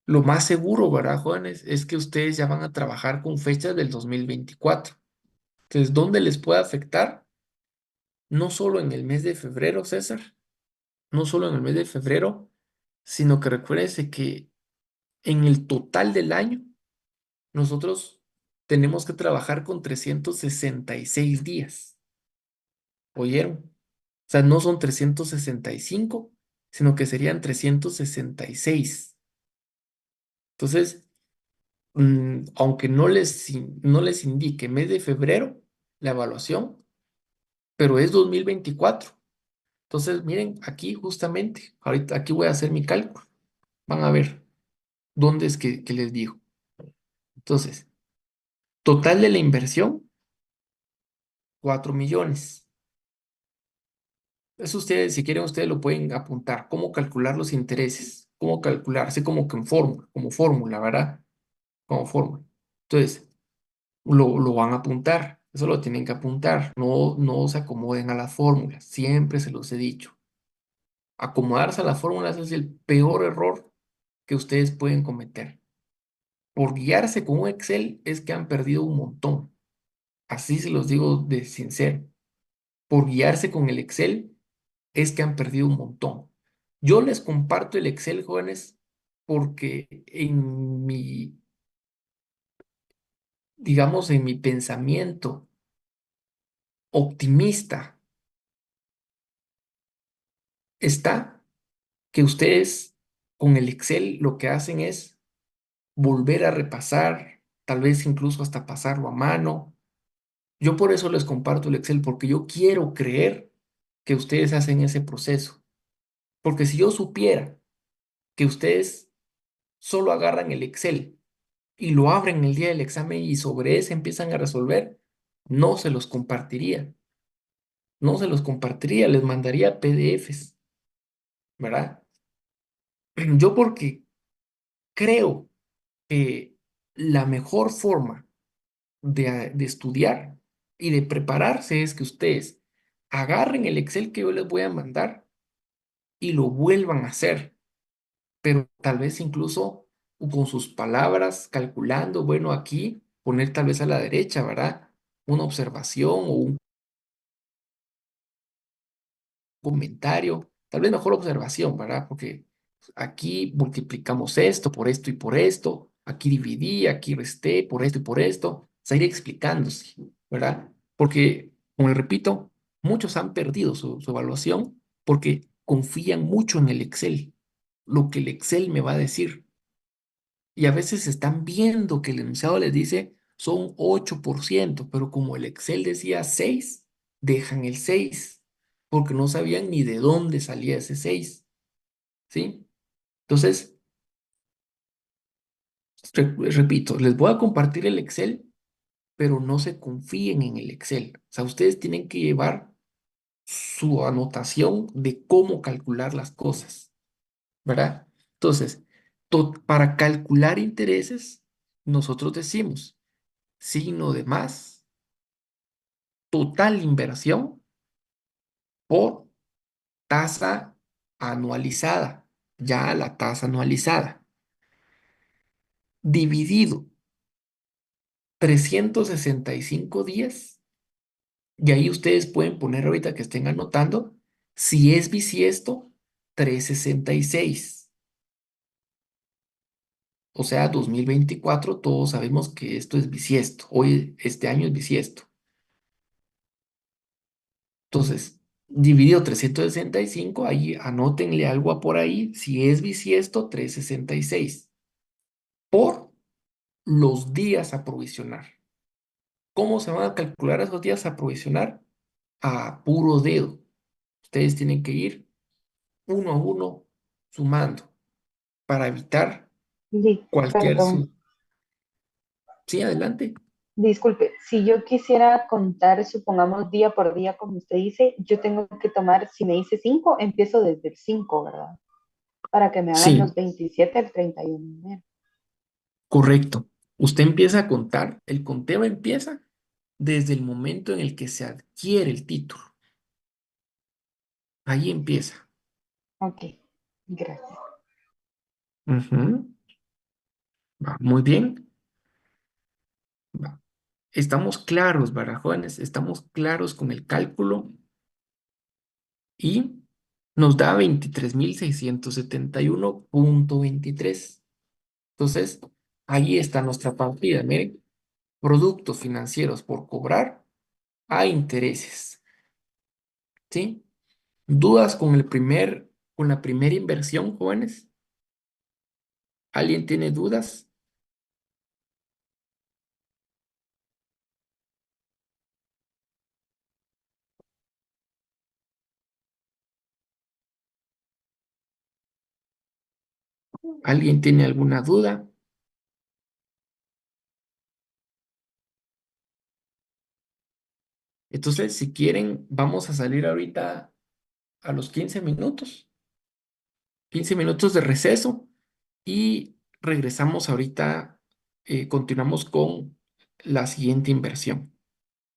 lo más seguro, ¿verdad, jóvenes? Es que ustedes ya van a trabajar con fechas del 2024. Entonces, ¿dónde les puede afectar? No solo en el mes de febrero, César, no solo en el mes de febrero, sino que recuérdense que en el total del año nosotros tenemos que trabajar con 366 días. ¿Oyeron? O sea, no son 365, sino que serían 366. Entonces, aunque no les indique mes de febrero la evaluación, pero es 2024. Entonces, miren, aquí justamente, ahorita aquí voy a hacer mi cálculo. Van a ver dónde es que les digo. Entonces, total de la inversión, 4 millones. Eso ustedes, si quieren, ustedes lo pueden apuntar. ¿Cómo calcular los intereses? ¿Cómo calcularse como que en fórmula, como fórmula, ¿verdad? Como fórmula. Entonces, lo van a apuntar. Eso lo tienen que apuntar. No, no se acomoden a las fórmulas. Siempre se los he dicho. Acomodarse a las fórmulas es el peor error que ustedes pueden cometer. Por guiarse con un Excel es que han perdido un montón. Así se los digo de sincero. Por guiarse con el Excel es que han perdido un montón. Yo les comparto el Excel, jóvenes, porque en mi, digamos, en mi pensamiento optimista está que ustedes con el Excel lo que hacen es volver a repasar, tal vez incluso hasta pasarlo a mano. Yo por eso les comparto el Excel, porque yo quiero creer que ustedes hacen ese proceso. Porque si yo supiera que ustedes solo agarran el Excel y lo abren el día del examen y sobre ese empiezan a resolver, no se los compartiría. No se los compartiría, les mandaría PDFs, ¿verdad? Yo porque creo que la mejor forma de estudiar y de prepararse es que ustedes agarren el Excel que yo les voy a mandar y lo vuelvan a hacer, pero tal vez incluso con sus palabras, calculando, bueno, aquí poner tal vez a la derecha, ¿verdad? Una observación o un comentario, tal vez mejor observación, ¿verdad? Porque aquí multiplicamos esto por esto y por esto, aquí dividí, aquí resté por esto y por esto, o sea, ir explicándose, ¿verdad? Porque, como les repito, muchos han perdido su evaluación porque confían mucho en el Excel, lo que el Excel me va a decir. Y a veces están viendo que el enunciado les dice son 8%, pero como el Excel decía 6, dejan el 6 porque no sabían ni de dónde salía ese 6, ¿sí? Entonces, Repito, les voy a compartir el Excel, pero no se confíen en el Excel. O sea, ustedes tienen que llevar su anotación de cómo calcular las cosas, ¿verdad? Entonces, para calcular intereses, nosotros decimos signo de más, total inversión por tasa anualizada, ya la tasa anualizada, dividido 365 días, y ahí ustedes pueden poner ahorita que estén anotando, si es bisiesto, 366. O sea, 2024, todos sabemos que esto es bisiesto. Hoy, este año es bisiesto. Entonces, dividido 365, ahí anótenle algo por ahí. Si es bisiesto, 366 por los días a provisionar. ¿Cómo se van a calcular esos días a provisionar? A puro dedo. Ustedes tienen que ir uno a uno sumando para evitar cualquier... Perdón, Sí, adelante. disculpe, si yo quisiera contar, supongamos día por día, como usted dice, yo tengo que tomar, si me dice 5, empiezo desde el 5, ¿verdad? Para que me hagan los Sí, 27 al 31 de enero. correcto. Usted empieza a contar, el conteo empieza desde el momento en el que se adquiere el título. Ahí empieza. Ok, gracias. Ujú. Va, muy bien. Va. Estamos claros, jóvenes, estamos claros con el cálculo y nos da 23.671.23. Entonces, ahí está nuestra partida. Miren, productos financieros por cobrar a intereses. ¿Sí? ¿Dudas con con la primera inversión, jóvenes? ¿Alguien tiene dudas? ¿Alguien tiene alguna duda? Entonces, si quieren, vamos a salir ahorita a los 15 minutos, 15 minutos de receso y regresamos ahorita, continuamos con la siguiente inversión.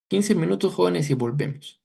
15 minutos, jóvenes, y volvemos.